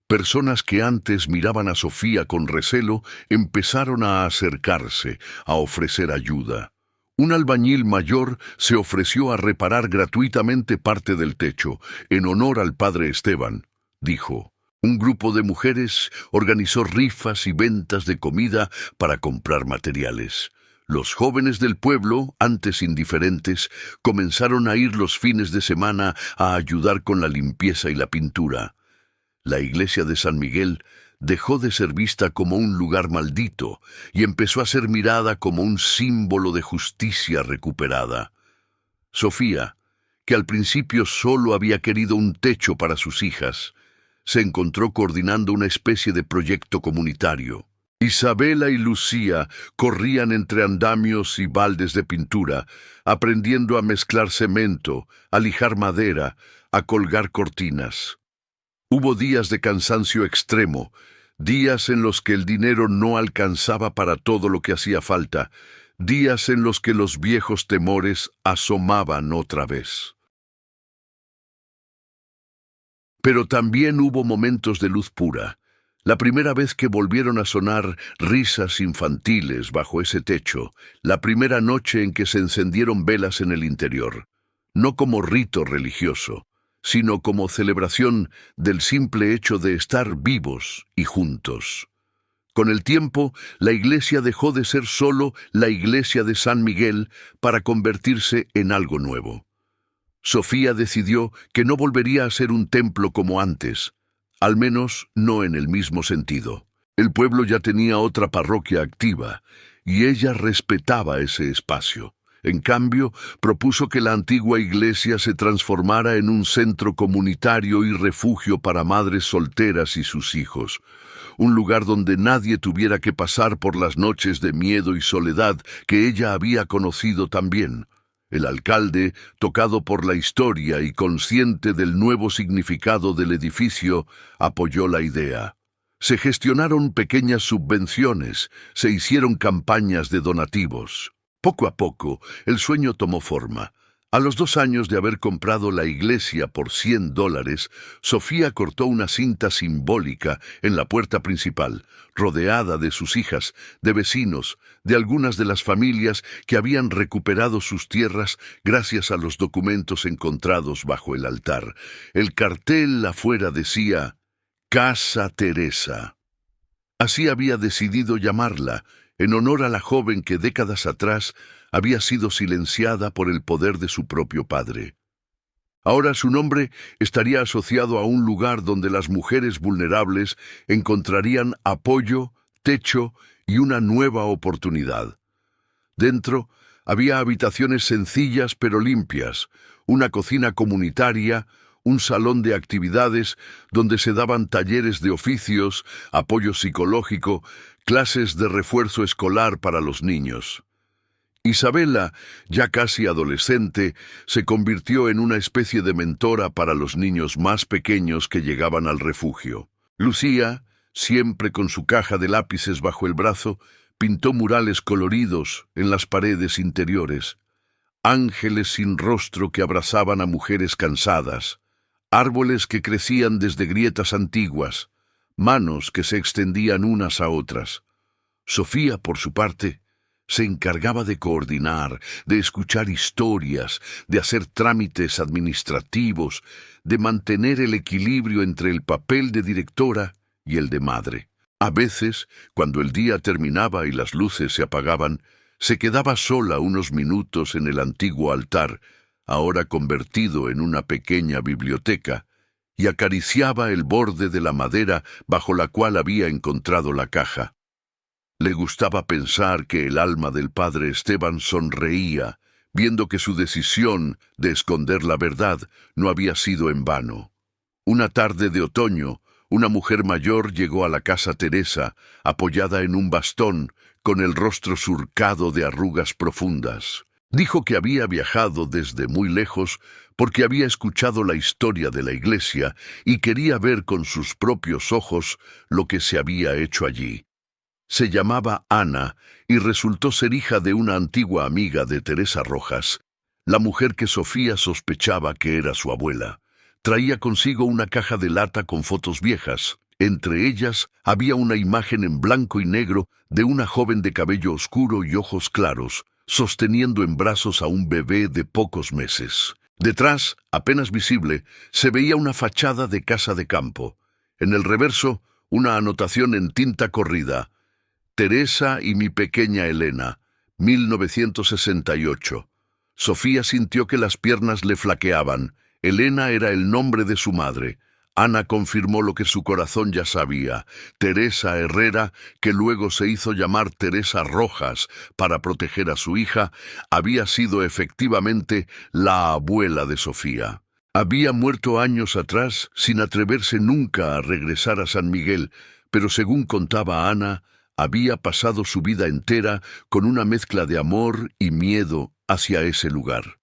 Personas que antes miraban a Sofía con recelo empezaron a acercarse, a ofrecer ayuda. Un albañil mayor se ofreció a reparar gratuitamente parte del techo, en honor al padre Esteban. Dijo: un grupo de mujeres organizó rifas y ventas de comida para comprar materiales. Los jóvenes del pueblo, antes indiferentes, comenzaron a ir los fines de semana a ayudar con la limpieza y la pintura. La iglesia de San Miguel dejó de ser vista como un lugar maldito y empezó a ser mirada como un símbolo de justicia recuperada. Sofía, que al principio solo había querido un techo para sus hijas, se encontró coordinando una especie de proyecto comunitario. Isabela y Lucía corrían entre andamios y baldes de pintura, aprendiendo a mezclar cemento, a lijar madera, a colgar cortinas. Hubo días de cansancio extremo, días en los que el dinero no alcanzaba para todo lo que hacía falta, días en los que los viejos temores asomaban otra vez. Pero también hubo momentos de luz pura. La primera vez que volvieron a sonar risas infantiles bajo ese techo, la primera noche en que se encendieron velas en el interior, no como rito religioso, sino como celebración del simple hecho de estar vivos y juntos. Con el tiempo, la iglesia dejó de ser solo la iglesia de San Miguel para convertirse en algo nuevo. Sofía decidió que no volvería a ser un templo como antes, al menos no en el mismo sentido. El pueblo ya tenía otra parroquia activa, y ella respetaba ese espacio. En cambio, propuso que la antigua iglesia se transformara en un centro comunitario y refugio para madres solteras y sus hijos. Un lugar donde nadie tuviera que pasar por las noches de miedo y soledad que ella había conocido también. El alcalde, tocado por la historia y consciente del nuevo significado del edificio, apoyó la idea. Se gestionaron pequeñas subvenciones, se hicieron campañas de donativos. Poco a poco, el sueño tomó forma. A los 2 años de haber comprado la iglesia por $100, Sofía cortó una cinta simbólica en la puerta principal, rodeada de sus hijas, de vecinos, de algunas de las familias que habían recuperado sus tierras gracias a los documentos encontrados bajo el altar. El cartel afuera decía: Casa Teresa. Así había decidido llamarla, en honor a la joven que décadas atrás había sido silenciada por el poder de su propio padre. Ahora su nombre estaría asociado a un lugar donde las mujeres vulnerables encontrarían apoyo, techo y una nueva oportunidad. Dentro había habitaciones sencillas pero limpias, una cocina comunitaria, un salón de actividades donde se daban talleres de oficios, apoyo psicológico, clases de refuerzo escolar para los niños. Isabela, ya casi adolescente, se convirtió en una especie de mentora para los niños más pequeños que llegaban al refugio. Lucía, siempre con su caja de lápices bajo el brazo, pintó murales coloridos en las paredes interiores, ángeles sin rostro que abrazaban a mujeres cansadas, árboles que crecían desde grietas antiguas, manos que se extendían unas a otras. Sofía, por su parte, se encargaba de coordinar, de escuchar historias, de hacer trámites administrativos, de mantener el equilibrio entre el papel de directora y el de madre. A veces, cuando el día terminaba y las luces se apagaban, se quedaba sola unos minutos en el antiguo altar, ahora convertido en una pequeña biblioteca, y acariciaba el borde de la madera bajo la cual había encontrado la caja. Le gustaba pensar que el alma del padre Esteban sonreía, viendo que su decisión de esconder la verdad no había sido en vano. Una tarde de otoño, una mujer mayor llegó a la casa Teresa, apoyada en un bastón, con el rostro surcado de arrugas profundas. Dijo que había viajado desde muy lejos porque había escuchado la historia de la iglesia y quería ver con sus propios ojos lo que se había hecho allí. Se llamaba Ana y resultó ser hija de una antigua amiga de Teresa Rojas, la mujer que Sofía sospechaba que era su abuela. Traía consigo una caja de lata con fotos viejas. Entre ellas había una imagen en blanco y negro de una joven de cabello oscuro y ojos claros, sosteniendo en brazos a un bebé de pocos meses. Detrás, apenas visible, se veía una fachada de casa de campo. En el reverso, una anotación en tinta corrida: Teresa y mi pequeña Elena, 1968. Sofía sintió que las piernas le flaqueaban. Elena era el nombre de su madre. Ana confirmó lo que su corazón ya sabía. Teresa Herrera, que luego se hizo llamar Teresa Rojas para proteger a su hija, había sido efectivamente la abuela de Sofía. Había muerto años atrás sin atreverse nunca a regresar a San Miguel, pero según contaba Ana, había pasado su vida entera con una mezcla de amor y miedo hacia ese lugar.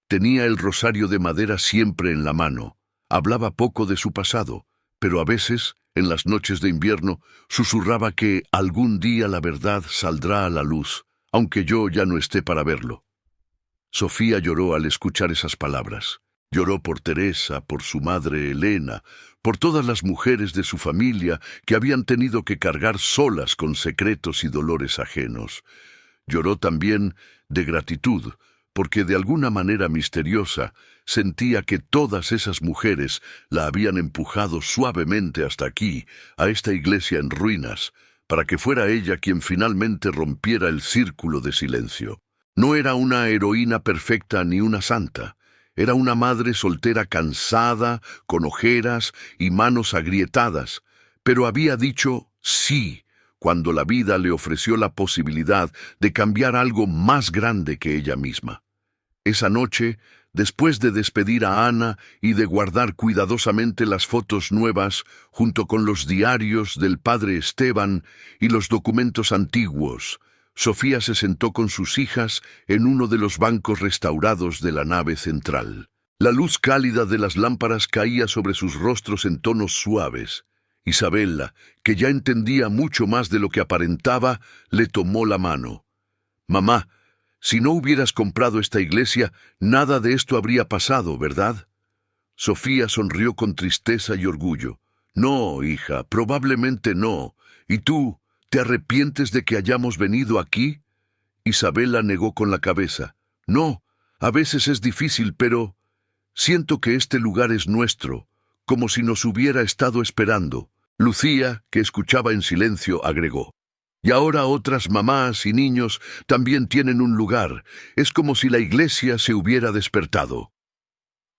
Tenía el rosario de madera siempre en la mano. Hablaba poco de su pasado, pero a veces, en las noches de invierno, susurraba que algún día la verdad saldrá a la luz, aunque yo ya no esté para verlo. Sofía lloró al escuchar esas palabras. Lloró por Teresa, por su madre Elena, por todas las mujeres de su familia que habían tenido que cargar solas con secretos y dolores ajenos. Lloró también de gratitud, porque de alguna manera misteriosa sentía que todas esas mujeres la habían empujado suavemente hasta aquí, a esta iglesia en ruinas, para que fuera ella quien finalmente rompiera el círculo de silencio. No era una heroína perfecta ni una santa. Era una madre soltera cansada, con ojeras y manos agrietadas, pero había dicho sí cuando la vida le ofreció la posibilidad de cambiar algo más grande que ella misma. Esa noche, después de despedir a Ana y de guardar cuidadosamente las fotos nuevas junto con los diarios del padre Esteban y los documentos antiguos, Sofía se sentó con sus hijas en uno de los bancos restaurados de la nave central. La luz cálida de las lámparas caía sobre sus rostros en tonos suaves. Isabella, que ya entendía mucho más de lo que aparentaba, le tomó la mano. «Mamá, si no hubieras comprado esta iglesia, nada de esto habría pasado, ¿verdad?» Sofía sonrió con tristeza y orgullo. «No, hija, probablemente no. ¿Y tú, te arrepientes de que hayamos venido aquí?» Isabella negó con la cabeza. «No, a veces es difícil, pero siento que este lugar es nuestro, como si nos hubiera estado esperando». Lucía, que escuchaba en silencio, agregó: «Y ahora otras mamás y niños también tienen un lugar. Es como si la iglesia se hubiera despertado».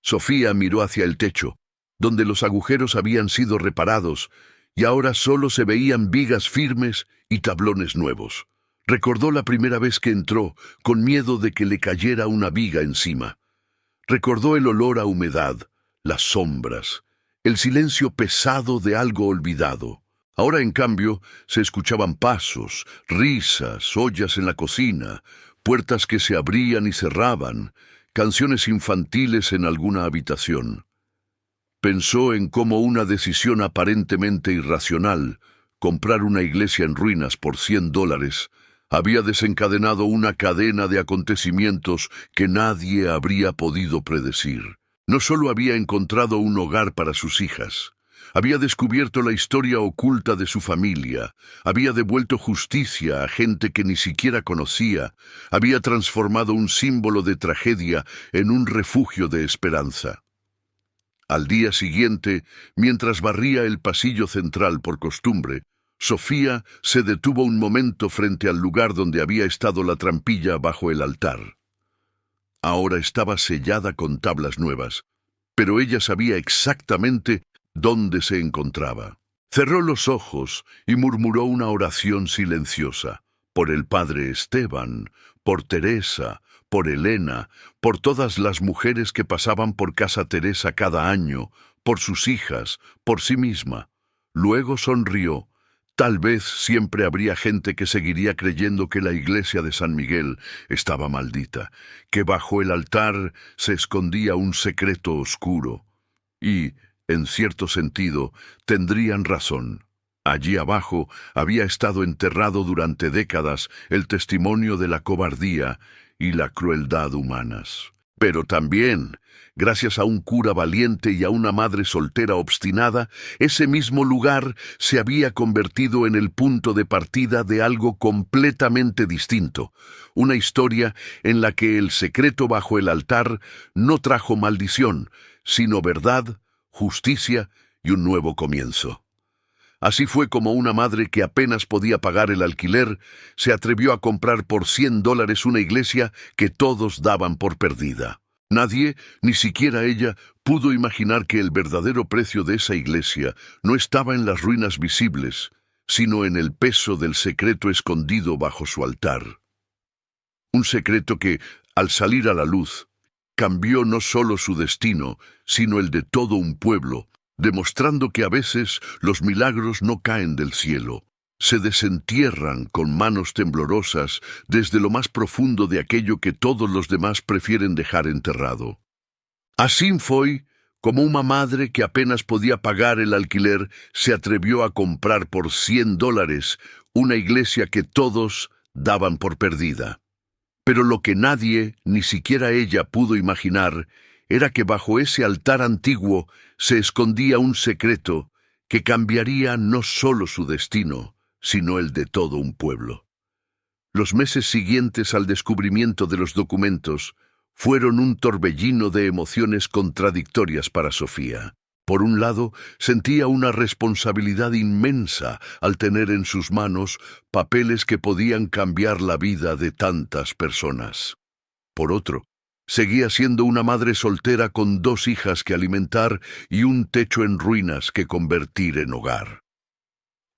Sofía miró hacia el techo, donde los agujeros habían sido reparados, y ahora solo se veían vigas firmes y tablones nuevos. Recordó la primera vez que entró, con miedo de que le cayera una viga encima. Recordó el olor a humedad, las sombras, el silencio pesado de algo olvidado. Ahora, en cambio, se escuchaban pasos, risas, ollas en la cocina, puertas que se abrían y cerraban, canciones infantiles en alguna habitación. Pensó en cómo una decisión aparentemente irracional, comprar una iglesia en ruinas por $100, había desencadenado una cadena de acontecimientos que nadie habría podido predecir. No solo había encontrado un hogar para sus hijas, había descubierto la historia oculta de su familia, había devuelto justicia a gente que ni siquiera conocía, había transformado un símbolo de tragedia en un refugio de esperanza. Al día siguiente, mientras barría el pasillo central por costumbre, Sofía se detuvo un momento frente al lugar donde había estado la trampilla bajo el altar. Ahora estaba sellada con tablas nuevas, pero ella sabía exactamente dónde se encontraba. Cerró los ojos y murmuró una oración silenciosa, por el padre Esteban, por Teresa, por Elena, por todas las mujeres que pasaban por casa Teresa cada año, por sus hijas, por sí misma. Luego sonrió, Tal vez siempre habría gente que seguiría creyendo que la iglesia de San Miguel estaba maldita, que bajo el altar se escondía un secreto oscuro. Y, en cierto sentido, tendrían razón. Allí abajo había estado enterrado durante décadas el testimonio de la cobardía y la crueldad humanas. Pero también, gracias a un cura valiente y a una madre soltera obstinada, ese mismo lugar se había convertido en el punto de partida de algo completamente distinto, una historia en la que el secreto bajo el altar no trajo maldición, sino verdad, justicia y un nuevo comienzo. Así fue como una madre que apenas podía pagar el alquiler se atrevió a comprar por $100 una iglesia que todos daban por perdida. Nadie, ni siquiera ella, pudo imaginar que el verdadero precio de esa iglesia no estaba en las ruinas visibles, sino en el peso del secreto escondido bajo su altar. Un secreto que, al salir a la luz, cambió no solo su destino, sino el de todo un pueblo, demostrando que a veces los milagros no caen del cielo, se desentierran con manos temblorosas desde lo más profundo de aquello que todos los demás prefieren dejar enterrado. Así fue como una madre que apenas podía pagar el alquiler se atrevió a comprar por $100 una iglesia que todos daban por perdida. Pero lo que nadie, ni siquiera ella, pudo imaginar era que bajo ese altar antiguo se escondía un secreto que cambiaría no solo su destino, sino el de todo un pueblo. Los meses siguientes al descubrimiento de los documentos fueron un torbellino de emociones contradictorias para Sofía. Por un lado, sentía una responsabilidad inmensa al tener en sus manos papeles que podían cambiar la vida de tantas personas. Por otro, seguía siendo una madre soltera con 2 hijas que alimentar y un techo en ruinas que convertir en hogar.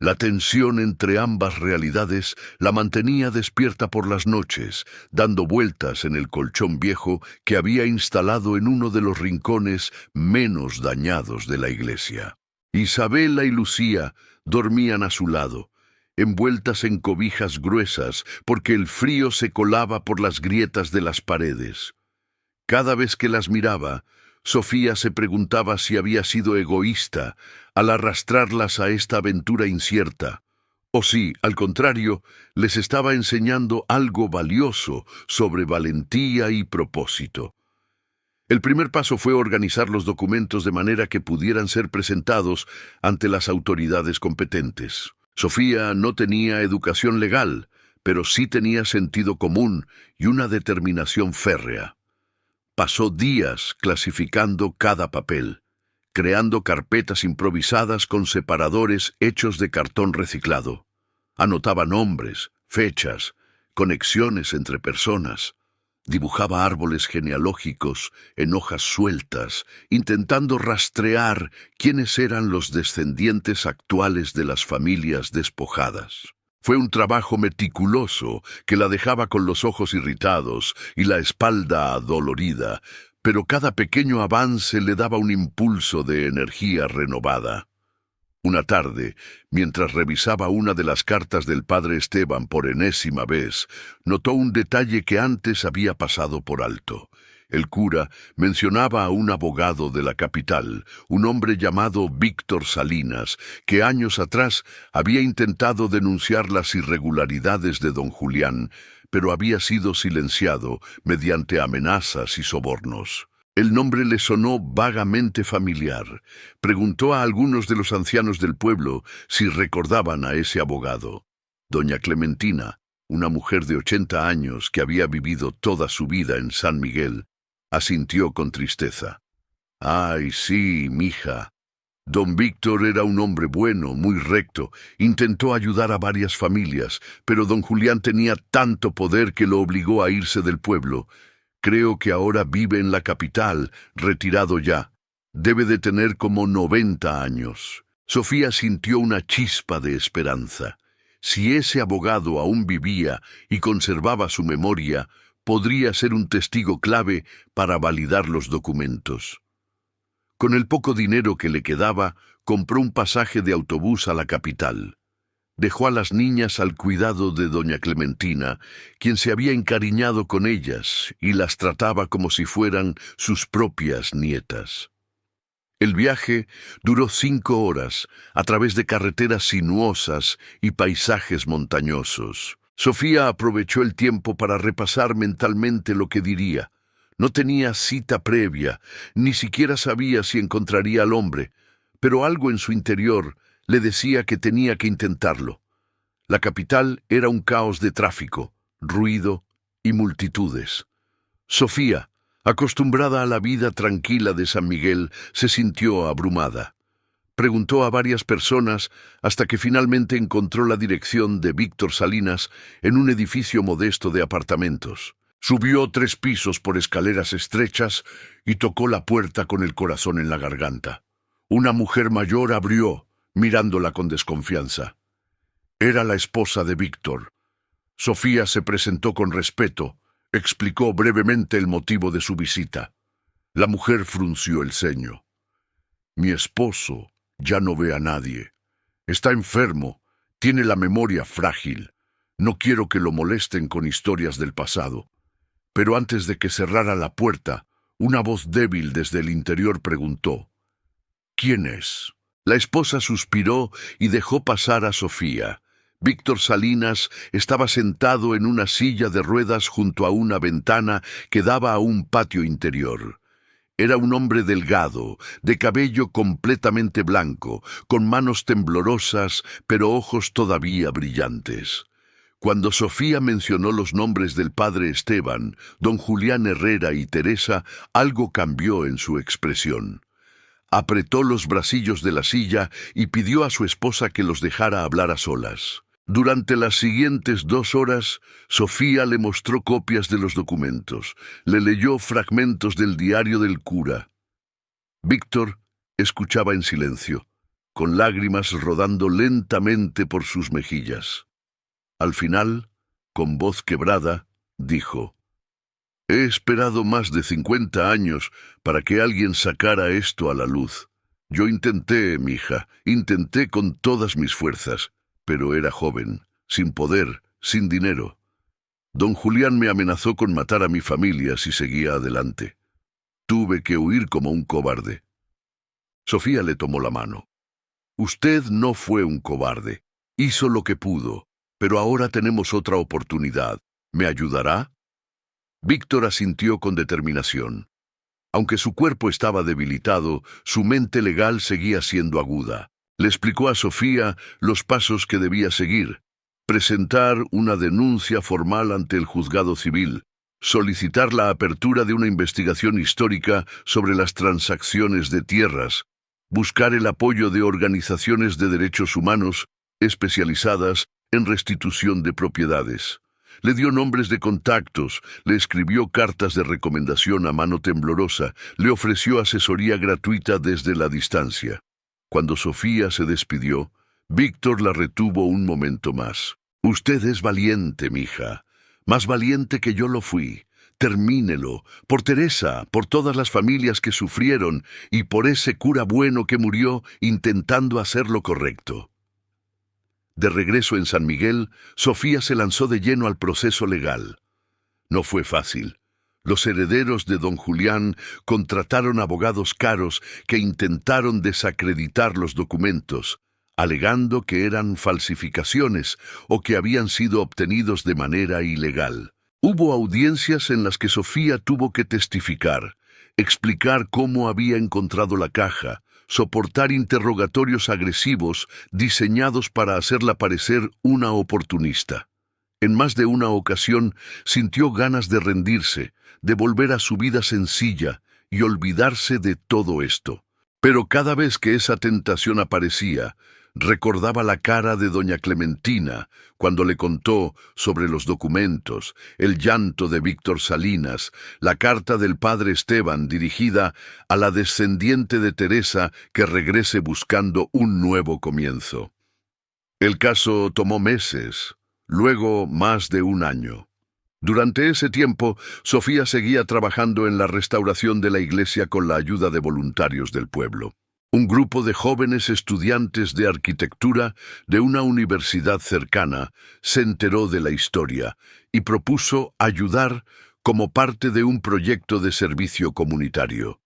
La tensión entre ambas realidades la mantenía despierta por las noches, dando vueltas en el colchón viejo que había instalado en uno de los rincones menos dañados de la iglesia. Isabela y Lucía dormían a su lado, envueltas en cobijas gruesas porque el frío se colaba por las grietas de las paredes. Cada vez que las miraba, Sofía se preguntaba si había sido egoísta al arrastrarlas a esta aventura incierta, o si, al contrario, les estaba enseñando algo valioso sobre valentía y propósito. El primer paso fue organizar los documentos de manera que pudieran ser presentados ante las autoridades competentes. Sofía no tenía educación legal, pero sí tenía sentido común y una determinación férrea. Pasó días clasificando cada papel, creando carpetas improvisadas con separadores hechos de cartón reciclado. Anotaba nombres, fechas, conexiones entre personas. Dibujaba árboles genealógicos en hojas sueltas, intentando rastrear quiénes eran los descendientes actuales de las familias despojadas. Fue un trabajo meticuloso que la dejaba con los ojos irritados y la espalda adolorida, pero cada pequeño avance le daba un impulso de energía renovada. Una tarde, mientras revisaba una de las cartas del padre Esteban por enésima vez, notó un detalle que antes había pasado por alto. El cura mencionaba a un abogado de la capital, un hombre llamado Víctor Salinas, que años atrás había intentado denunciar las irregularidades de don Julián, pero había sido silenciado mediante amenazas y sobornos. El nombre le sonó vagamente familiar. Preguntó a algunos de los ancianos del pueblo si recordaban a ese abogado. Doña Clementina, una mujer de 80 años que había vivido toda su vida en San Miguel, asintió con tristeza. «Ay, sí, mija. Don Víctor era un hombre bueno, muy recto. Intentó ayudar a varias familias, pero don Julián tenía tanto poder que lo obligó a irse del pueblo. Creo que ahora vive en la capital, retirado ya. Debe de tener como 90 años». Sofía sintió una chispa de esperanza. Si ese abogado aún vivía y conservaba su memoria, podría ser un testigo clave para validar los documentos. Con el poco dinero que le quedaba, compró un pasaje de autobús a la capital. Dejó a las niñas al cuidado de doña Clementina, quien se había encariñado con ellas y las trataba como si fueran sus propias nietas. El viaje duró 5 horas, a través de carreteras sinuosas y paisajes montañosos. Sofía aprovechó el tiempo para repasar mentalmente lo que diría. No tenía cita previa, ni siquiera sabía si encontraría al hombre, pero algo en su interior le decía que tenía que intentarlo. La capital era un caos de tráfico, ruido y multitudes. Sofía, acostumbrada a la vida tranquila de San Miguel, se sintió abrumada. Preguntó a varias personas hasta que finalmente encontró la dirección de Víctor Salinas en un edificio modesto de apartamentos. Subió 3 pisos por escaleras estrechas y tocó la puerta con el corazón en la garganta. Una mujer mayor abrió, mirándola con desconfianza. Era la esposa de Víctor. Sofía se presentó con respeto, explicó brevemente el motivo de su visita. La mujer frunció el ceño. Mi esposo ya no ve a nadie. Está enfermo, tiene la memoria frágil. No quiero que lo molesten con historias del pasado. Pero antes de que cerrara la puerta, una voz débil desde el interior preguntó: ¿Quién es? La esposa suspiró y dejó pasar a Sofía. Víctor Salinas estaba sentado en una silla de ruedas junto a una ventana que daba a un patio interior. Era un hombre delgado, de cabello completamente blanco, con manos temblorosas, pero ojos todavía brillantes. Cuando Sofía mencionó los nombres del padre Esteban, don Julián Herrera y Teresa, algo cambió en su expresión. Apretó los bracillos de la silla y pidió a su esposa que los dejara hablar a solas. Durante las siguientes 2 horas, Sofía le mostró copias de los documentos, le leyó fragmentos del diario del cura. Víctor escuchaba en silencio, con lágrimas rodando lentamente por sus mejillas. Al final, con voz quebrada, dijo: He esperado más de 50 años para que alguien sacara esto a la luz. Yo intenté, mija, intenté con todas mis fuerzas, pero era joven, sin poder, sin dinero. Don Julián me amenazó con matar a mi familia si seguía adelante. Tuve que huir como un cobarde. Sofía le tomó la mano. Usted no fue un cobarde. Hizo lo que pudo, pero ahora tenemos otra oportunidad. ¿Me ayudará? Víctor asintió con determinación. Aunque su cuerpo estaba debilitado, su mente legal seguía siendo aguda. Le explicó a Sofía los pasos que debía seguir: presentar una denuncia formal ante el juzgado civil, solicitar la apertura de una investigación histórica sobre las transacciones de tierras, buscar el apoyo de organizaciones de derechos humanos especializadas en restitución de propiedades. Le dio nombres de contactos, le escribió cartas de recomendación a mano temblorosa, le ofreció asesoría gratuita desde la distancia. Cuando Sofía se despidió, Víctor la retuvo un momento más. Usted es valiente, mija, más valiente que yo lo fui. Termínelo, por Teresa, por todas las familias que sufrieron y por ese cura bueno que murió intentando hacer lo correcto. De regreso en San Miguel, Sofía se lanzó de lleno al proceso legal. No fue fácil. Los herederos de don Julián contrataron abogados caros que intentaron desacreditar los documentos, alegando que eran falsificaciones o que habían sido obtenidos de manera ilegal. Hubo audiencias en las que Sofía tuvo que testificar, explicar cómo había encontrado la caja, soportar interrogatorios agresivos diseñados para hacerla parecer una oportunista. En más de una ocasión sintió ganas de rendirse, de volver a su vida sencilla y olvidarse de todo esto. Pero cada vez que esa tentación aparecía, recordaba la cara de doña Clementina cuando le contó sobre los documentos, el llanto de Víctor Salinas, la carta del padre Esteban dirigida a la descendiente de Teresa que regrese buscando un nuevo comienzo. El caso tomó meses, luego más de 1 año. Durante ese tiempo, Sofía seguía trabajando en la restauración de la iglesia con la ayuda de voluntarios del pueblo. Un grupo de jóvenes estudiantes de arquitectura de una universidad cercana se enteró de la historia y propuso ayudar como parte de un proyecto de servicio comunitario.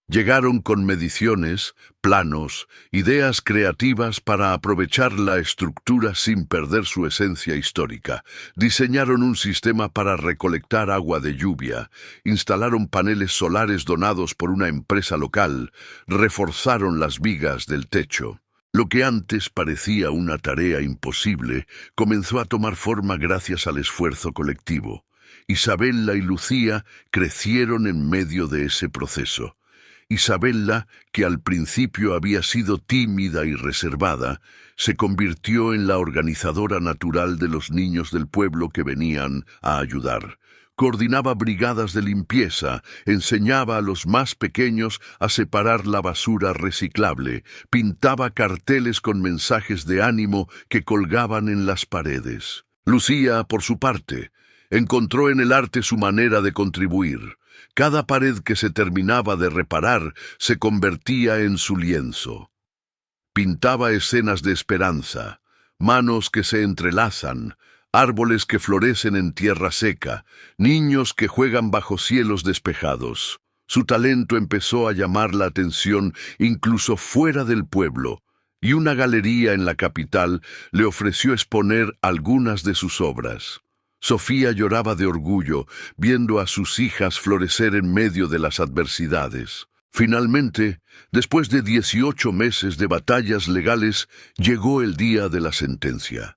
Llegaron con mediciones, planos, ideas creativas para aprovechar la estructura sin perder su esencia histórica. Diseñaron un sistema para recolectar agua de lluvia, instalaron paneles solares donados por una empresa local, reforzaron las vigas del techo. Lo que antes parecía una tarea imposible comenzó a tomar forma gracias al esfuerzo colectivo. Isabella y Lucía crecieron en medio de ese proceso. Isabella, que al principio había sido tímida y reservada, se convirtió en la organizadora natural de los niños del pueblo que venían a ayudar. Coordinaba brigadas de limpieza, enseñaba a los más pequeños a separar la basura reciclable, pintaba carteles con mensajes de ánimo que colgaban en las paredes. Lucía, por su parte, encontró en el arte su manera de contribuir. Cada pared que se terminaba de reparar se convertía en su lienzo. Pintaba escenas de esperanza, manos que se entrelazan, árboles que florecen en tierra seca, niños que juegan bajo cielos despejados. Su talento empezó a llamar la atención incluso fuera del pueblo, y una galería en la capital le ofreció exponer algunas de sus obras. Sofía lloraba de orgullo, viendo a sus hijas florecer en medio de las adversidades. Finalmente, después de 18 meses de batallas legales, llegó el día de la sentencia.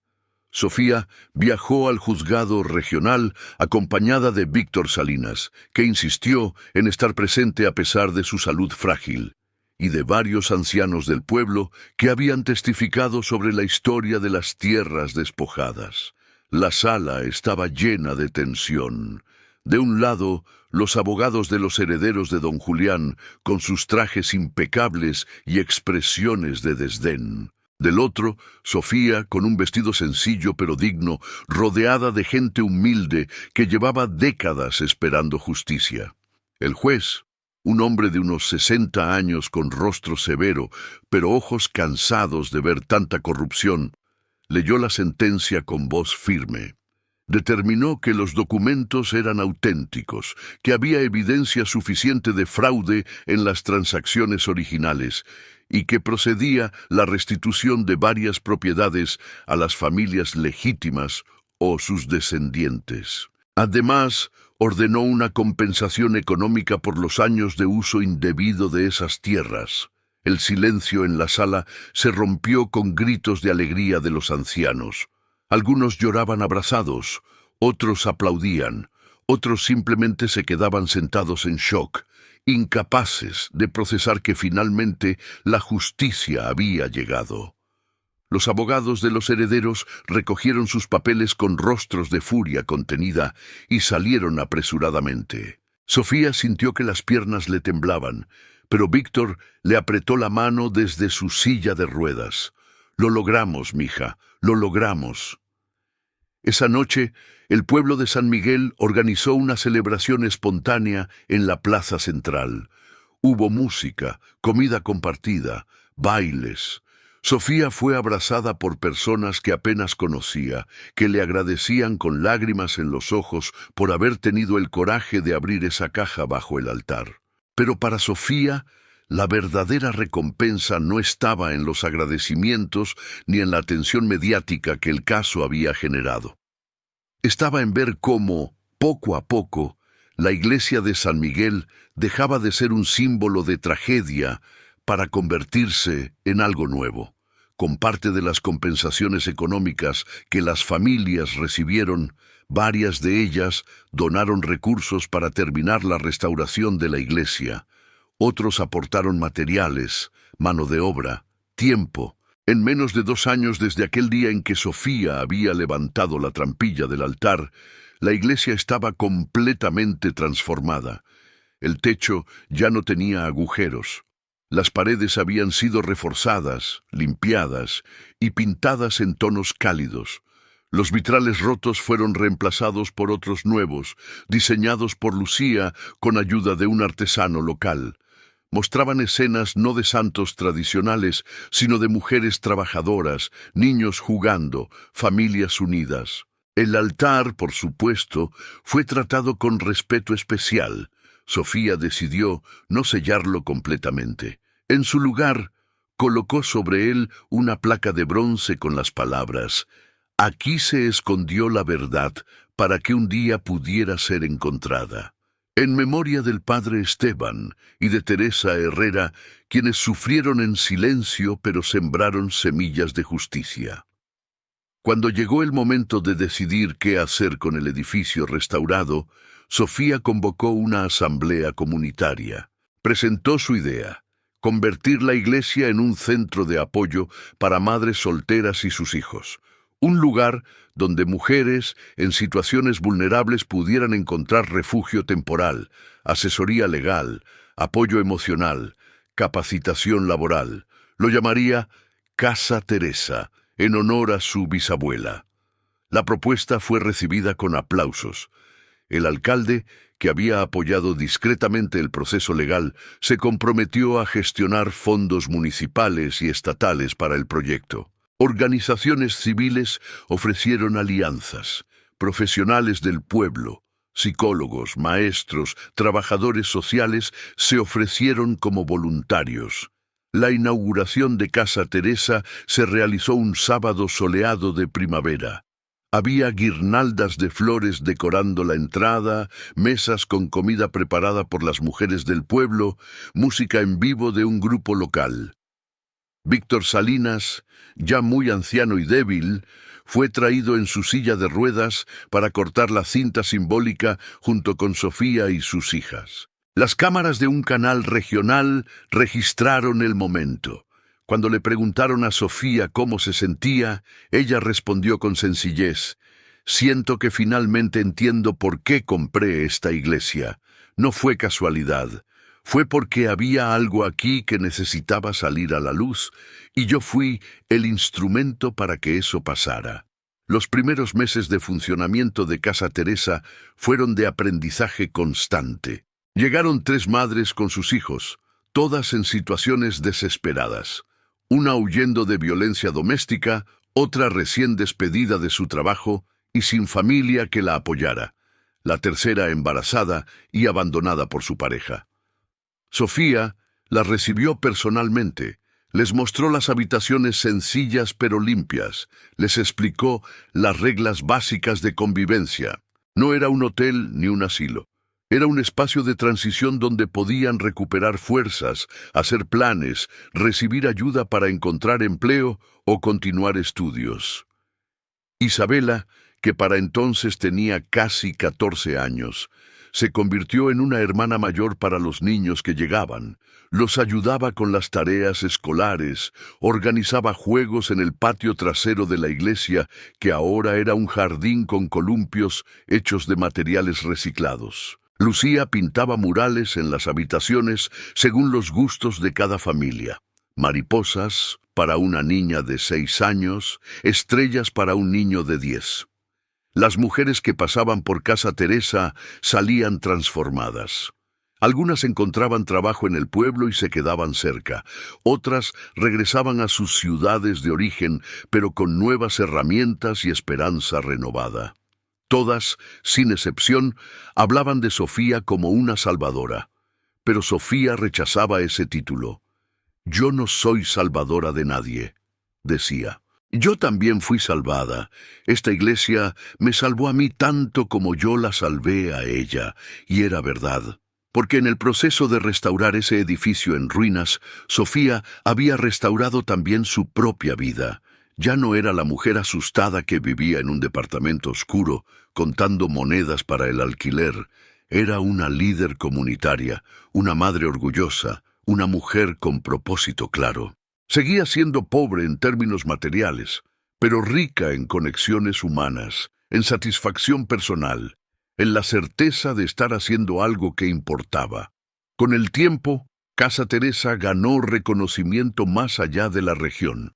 Sofía viajó al juzgado regional acompañada de Víctor Salinas, que insistió en estar presente a pesar de su salud frágil, y de varios ancianos del pueblo que habían testificado sobre la historia de las tierras despojadas. La sala estaba llena de tensión. De un lado, los abogados de los herederos de don Julián, con sus trajes impecables y expresiones de desdén. Del otro, Sofía, con un vestido sencillo pero digno, rodeada de gente humilde que llevaba décadas esperando justicia. El juez, un hombre de unos 60 años con rostro severo, pero ojos cansados de ver tanta corrupción, leyó la sentencia con voz firme. Determinó que los documentos eran auténticos, que había evidencia suficiente de fraude en las transacciones originales y que procedía la restitución de varias propiedades a las familias legítimas o sus descendientes. Además, ordenó una compensación económica por los años de uso indebido de esas tierras. El silencio en la sala se rompió con gritos de alegría de los ancianos. Algunos lloraban abrazados, otros aplaudían, otros simplemente se quedaban sentados en shock, incapaces de procesar que finalmente la justicia había llegado. Los abogados de los herederos recogieron sus papeles con rostros de furia contenida y salieron apresuradamente. Sofía sintió que las piernas le temblaban, pero Víctor le apretó la mano desde su silla de ruedas. «Lo logramos, mija, lo logramos». Esa noche, el pueblo de San Miguel organizó una celebración espontánea en la plaza central. Hubo música, comida compartida, bailes. Sofía fue abrazada por personas que apenas conocía, que le agradecían con lágrimas en los ojos por haber tenido el coraje de abrir esa caja bajo el altar. Pero para Sofía, la verdadera recompensa no estaba en los agradecimientos ni en la atención mediática que el caso había generado. Estaba en ver cómo, poco a poco, la iglesia de San Miguel dejaba de ser un símbolo de tragedia para convertirse en algo nuevo. Con parte de las compensaciones económicas que las familias recibieron, varias de ellas donaron recursos para terminar la restauración de la iglesia. Otros aportaron materiales, mano de obra, tiempo. En menos de 2 años desde aquel día en que Sofía había levantado la trampilla del altar, la iglesia estaba completamente transformada. El techo ya no tenía agujeros. Las paredes habían sido reforzadas, limpiadas y pintadas en tonos cálidos. Los vitrales rotos fueron reemplazados por otros nuevos, diseñados por Lucía con ayuda de un artesano local. Mostraban escenas no de santos tradicionales, sino de mujeres trabajadoras, niños jugando, familias unidas. El altar, por supuesto, fue tratado con respeto especial. Sofía decidió no sellarlo completamente. En su lugar, colocó sobre él una placa de bronce con las palabras: «Aquí se escondió la verdad para que un día pudiera ser encontrada». En memoria del padre Esteban y de Teresa Herrera, quienes sufrieron en silencio pero sembraron semillas de justicia. Cuando llegó el momento de decidir qué hacer con el edificio restaurado, Sofía convocó una asamblea comunitaria. Presentó su idea: convertir la iglesia en un centro de apoyo para madres solteras y sus hijos. Un lugar donde mujeres en situaciones vulnerables pudieran encontrar refugio temporal, asesoría legal, apoyo emocional, capacitación laboral. Lo llamaría Casa Teresa, en honor a su bisabuela. La propuesta fue recibida con aplausos. El alcalde, que había apoyado discretamente el proceso legal, se comprometió a gestionar fondos municipales y estatales para el proyecto. Organizaciones civiles ofrecieron alianzas, profesionales del pueblo, psicólogos, maestros, trabajadores sociales se ofrecieron como voluntarios. La inauguración de Casa Teresa se realizó un sábado soleado de primavera. Había guirnaldas de flores decorando la entrada, mesas con comida preparada por las mujeres del pueblo, música en vivo de un grupo local. Víctor Salinas, ya muy anciano y débil, fue traído en su silla de ruedas para cortar la cinta simbólica junto con Sofía y sus hijas. Las cámaras de un canal regional registraron el momento. Cuando le preguntaron a Sofía cómo se sentía, ella respondió con sencillez: «Siento que finalmente entiendo por qué compré esta iglesia. No fue casualidad. Fue porque había algo aquí que necesitaba salir a la luz, y yo fui el instrumento para que eso pasara». Los primeros meses de funcionamiento de Casa Teresa fueron de aprendizaje constante. Llegaron 3 madres con sus hijos, todas en situaciones desesperadas. Una huyendo de violencia doméstica, otra recién despedida de su trabajo y sin familia que la apoyara. La tercera embarazada y abandonada por su pareja. Sofía las recibió personalmente, les mostró las habitaciones sencillas pero limpias, les explicó las reglas básicas de convivencia. No era un hotel ni un asilo. Era un espacio de transición donde podían recuperar fuerzas, hacer planes, recibir ayuda para encontrar empleo o continuar estudios. Isabela, que para entonces tenía casi 14 años, se convirtió en una hermana mayor para los niños que llegaban. Los ayudaba con las tareas escolares, organizaba juegos en el patio trasero de la iglesia, que ahora era un jardín con columpios hechos de materiales reciclados. Lucía pintaba murales en las habitaciones según los gustos de cada familia. Mariposas para una niña de 6 años, estrellas para un niño de 10. Las mujeres que pasaban por Casa Teresa salían transformadas. Algunas encontraban trabajo en el pueblo y se quedaban cerca. Otras regresaban a sus ciudades de origen, pero con nuevas herramientas y esperanza renovada. Todas, sin excepción, hablaban de Sofía como una salvadora. Pero Sofía rechazaba ese título. «Yo no soy salvadora de nadie», decía. «Yo también fui salvada. Esta iglesia me salvó a mí tanto como yo la salvé a ella». Y era verdad. Porque en el proceso de restaurar ese edificio en ruinas, Sofía había restaurado también su propia vida. Ya no era la mujer asustada que vivía en un departamento oscuro, contando monedas para el alquiler. Era una líder comunitaria, una madre orgullosa, una mujer con propósito claro. Seguía siendo pobre en términos materiales, pero rica en conexiones humanas, en satisfacción personal, en la certeza de estar haciendo algo que importaba. Con el tiempo, Casa Teresa ganó reconocimiento más allá de la región.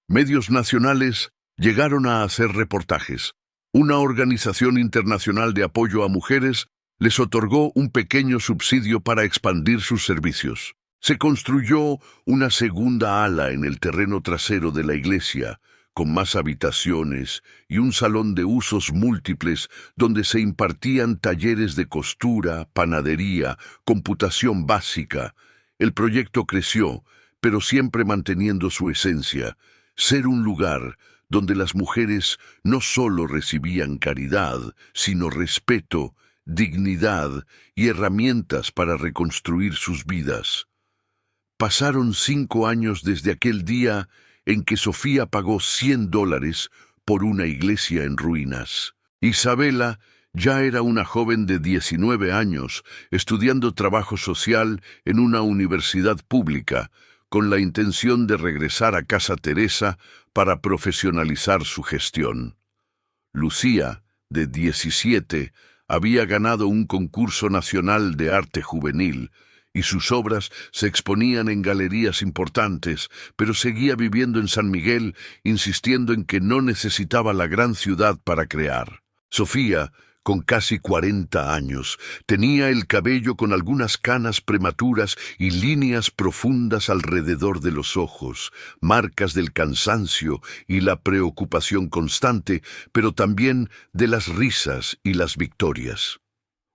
Medios nacionales llegaron a hacer reportajes. Una organización internacional de apoyo a mujeres les otorgó un pequeño subsidio para expandir sus servicios. Se construyó una segunda ala en el terreno trasero de la iglesia, con más habitaciones y un salón de usos múltiples donde se impartían talleres de costura, panadería, computación básica. El proyecto creció, pero siempre manteniendo su esencia, ser un lugar donde las mujeres no solo recibían caridad, sino respeto, dignidad y herramientas para reconstruir sus vidas. Pasaron 5 años desde aquel día en que Sofía pagó $100 por una iglesia en ruinas. Isabela ya era una joven de 19 años, estudiando trabajo social en una universidad pública, con la intención de regresar a Casa Teresa para profesionalizar su gestión. Lucía, de 17, había ganado un concurso nacional de arte juvenil, y sus obras se exponían en galerías importantes, pero seguía viviendo en San Miguel, insistiendo en que no necesitaba la gran ciudad para crear. Sofía, con casi 40 años, tenía el cabello con algunas canas prematuras y líneas profundas alrededor de los ojos, marcas del cansancio y la preocupación constante, pero también de las risas y las victorias.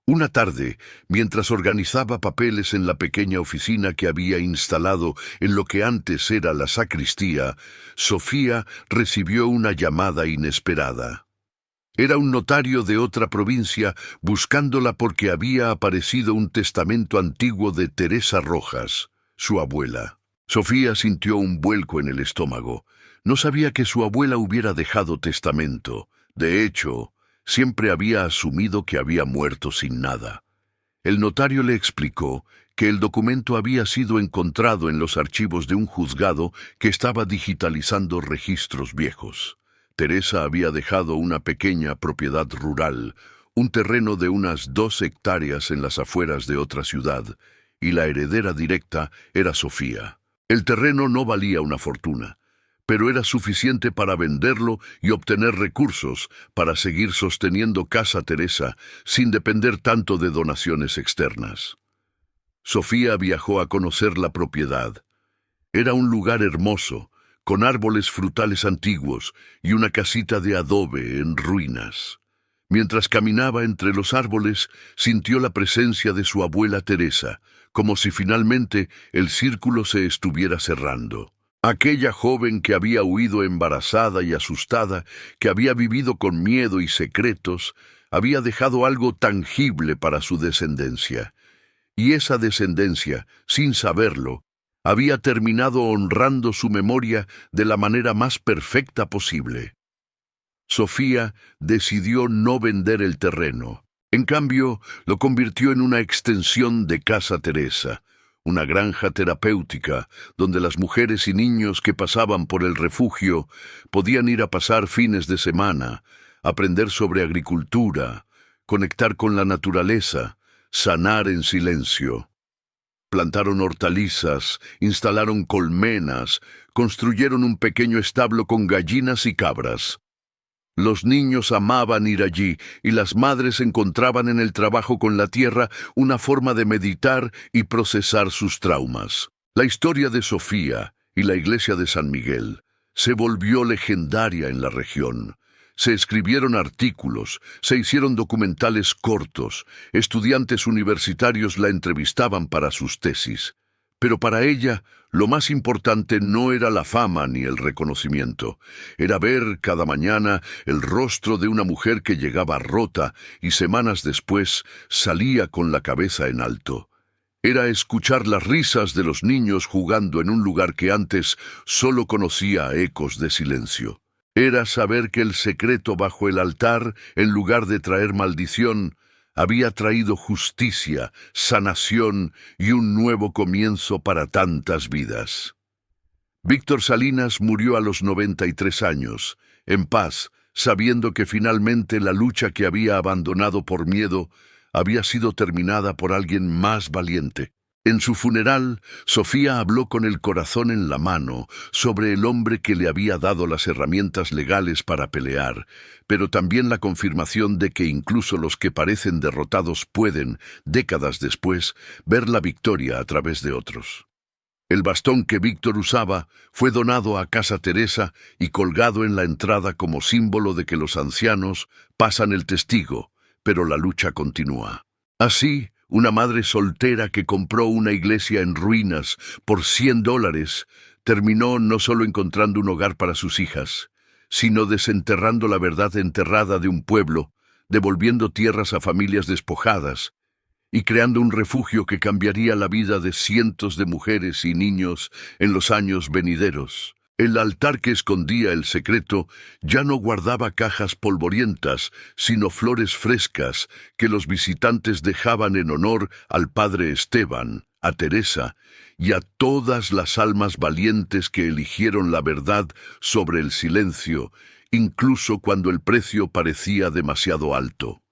Una tarde, mientras organizaba papeles en la pequeña oficina que había instalado en lo que antes era la sacristía, Sofía recibió una llamada inesperada. Era un notario de otra provincia buscándola porque había aparecido un testamento antiguo de Teresa Rojas, su abuela. Sofía sintió un vuelco en el estómago. No sabía que su abuela hubiera dejado testamento. De hecho, siempre había asumido que había muerto sin nada. El notario le explicó que el documento había sido encontrado en los archivos de un juzgado que estaba digitalizando registros viejos. Teresa había dejado una pequeña propiedad rural, un terreno de unas 2 hectáreas en las afueras de otra ciudad, y la heredera directa era Sofía. El terreno no valía una fortuna, pero era suficiente para venderlo y obtener recursos para seguir sosteniendo Casa Teresa sin depender tanto de donaciones externas. Sofía viajó a conocer la propiedad. Era un lugar hermoso, con árboles frutales antiguos y una casita de adobe en ruinas. Mientras caminaba entre los árboles, sintió la presencia de su abuela Teresa, como si finalmente el círculo se estuviera cerrando. Aquella joven que había huido embarazada y asustada, que había vivido con miedo y secretos, había dejado algo tangible para su descendencia. Y esa descendencia, sin saberlo, había terminado honrando su memoria de la manera más perfecta posible. Sofía decidió no vender el terreno. En cambio, lo convirtió en una extensión de Casa Teresa, una granja terapéutica donde las mujeres y niños que pasaban por el refugio podían ir a pasar fines de semana, aprender sobre agricultura, conectar con la naturaleza, sanar en silencio. Plantaron hortalizas, instalaron colmenas, construyeron un pequeño establo con gallinas y cabras. Los niños amaban ir allí y las madres encontraban en el trabajo con la tierra una forma de meditar y procesar sus traumas. La historia de Sofía y la iglesia de San Miguel se volvió legendaria en la región. Se escribieron artículos, se hicieron documentales cortos, estudiantes universitarios la entrevistaban para sus tesis. Pero para ella, lo más importante no era la fama ni el reconocimiento. Era ver cada mañana el rostro de una mujer que llegaba rota y semanas después salía con la cabeza en alto. Era escuchar las risas de los niños jugando en un lugar que antes solo conocía ecos de silencio. Era saber que el secreto bajo el altar, en lugar de traer maldición, había traído justicia, sanación y un nuevo comienzo para tantas vidas. Víctor Salinas murió a los 93 años, en paz, sabiendo que finalmente la lucha que había abandonado por miedo había sido terminada por alguien más valiente. En su funeral, Sofía habló con el corazón en la mano sobre el hombre que le había dado las herramientas legales para pelear, pero también la confirmación de que incluso los que parecen derrotados pueden, décadas después, ver la victoria a través de otros. El bastón que Víctor usaba fue donado a Casa Teresa y colgado en la entrada como símbolo de que los ancianos pasan el testigo, pero la lucha continúa. Así, una madre soltera que compró una iglesia en ruinas por $100 terminó no solo encontrando un hogar para sus hijas, sino desenterrando la verdad enterrada de un pueblo, devolviendo tierras a familias despojadas y creando un refugio que cambiaría la vida de cientos de mujeres y niños en los años venideros. El altar que escondía el secreto ya no guardaba cajas polvorientas, sino flores frescas que los visitantes dejaban en honor al padre Esteban, a Teresa y a todas las almas valientes que eligieron la verdad sobre el silencio, incluso cuando el precio parecía demasiado alto.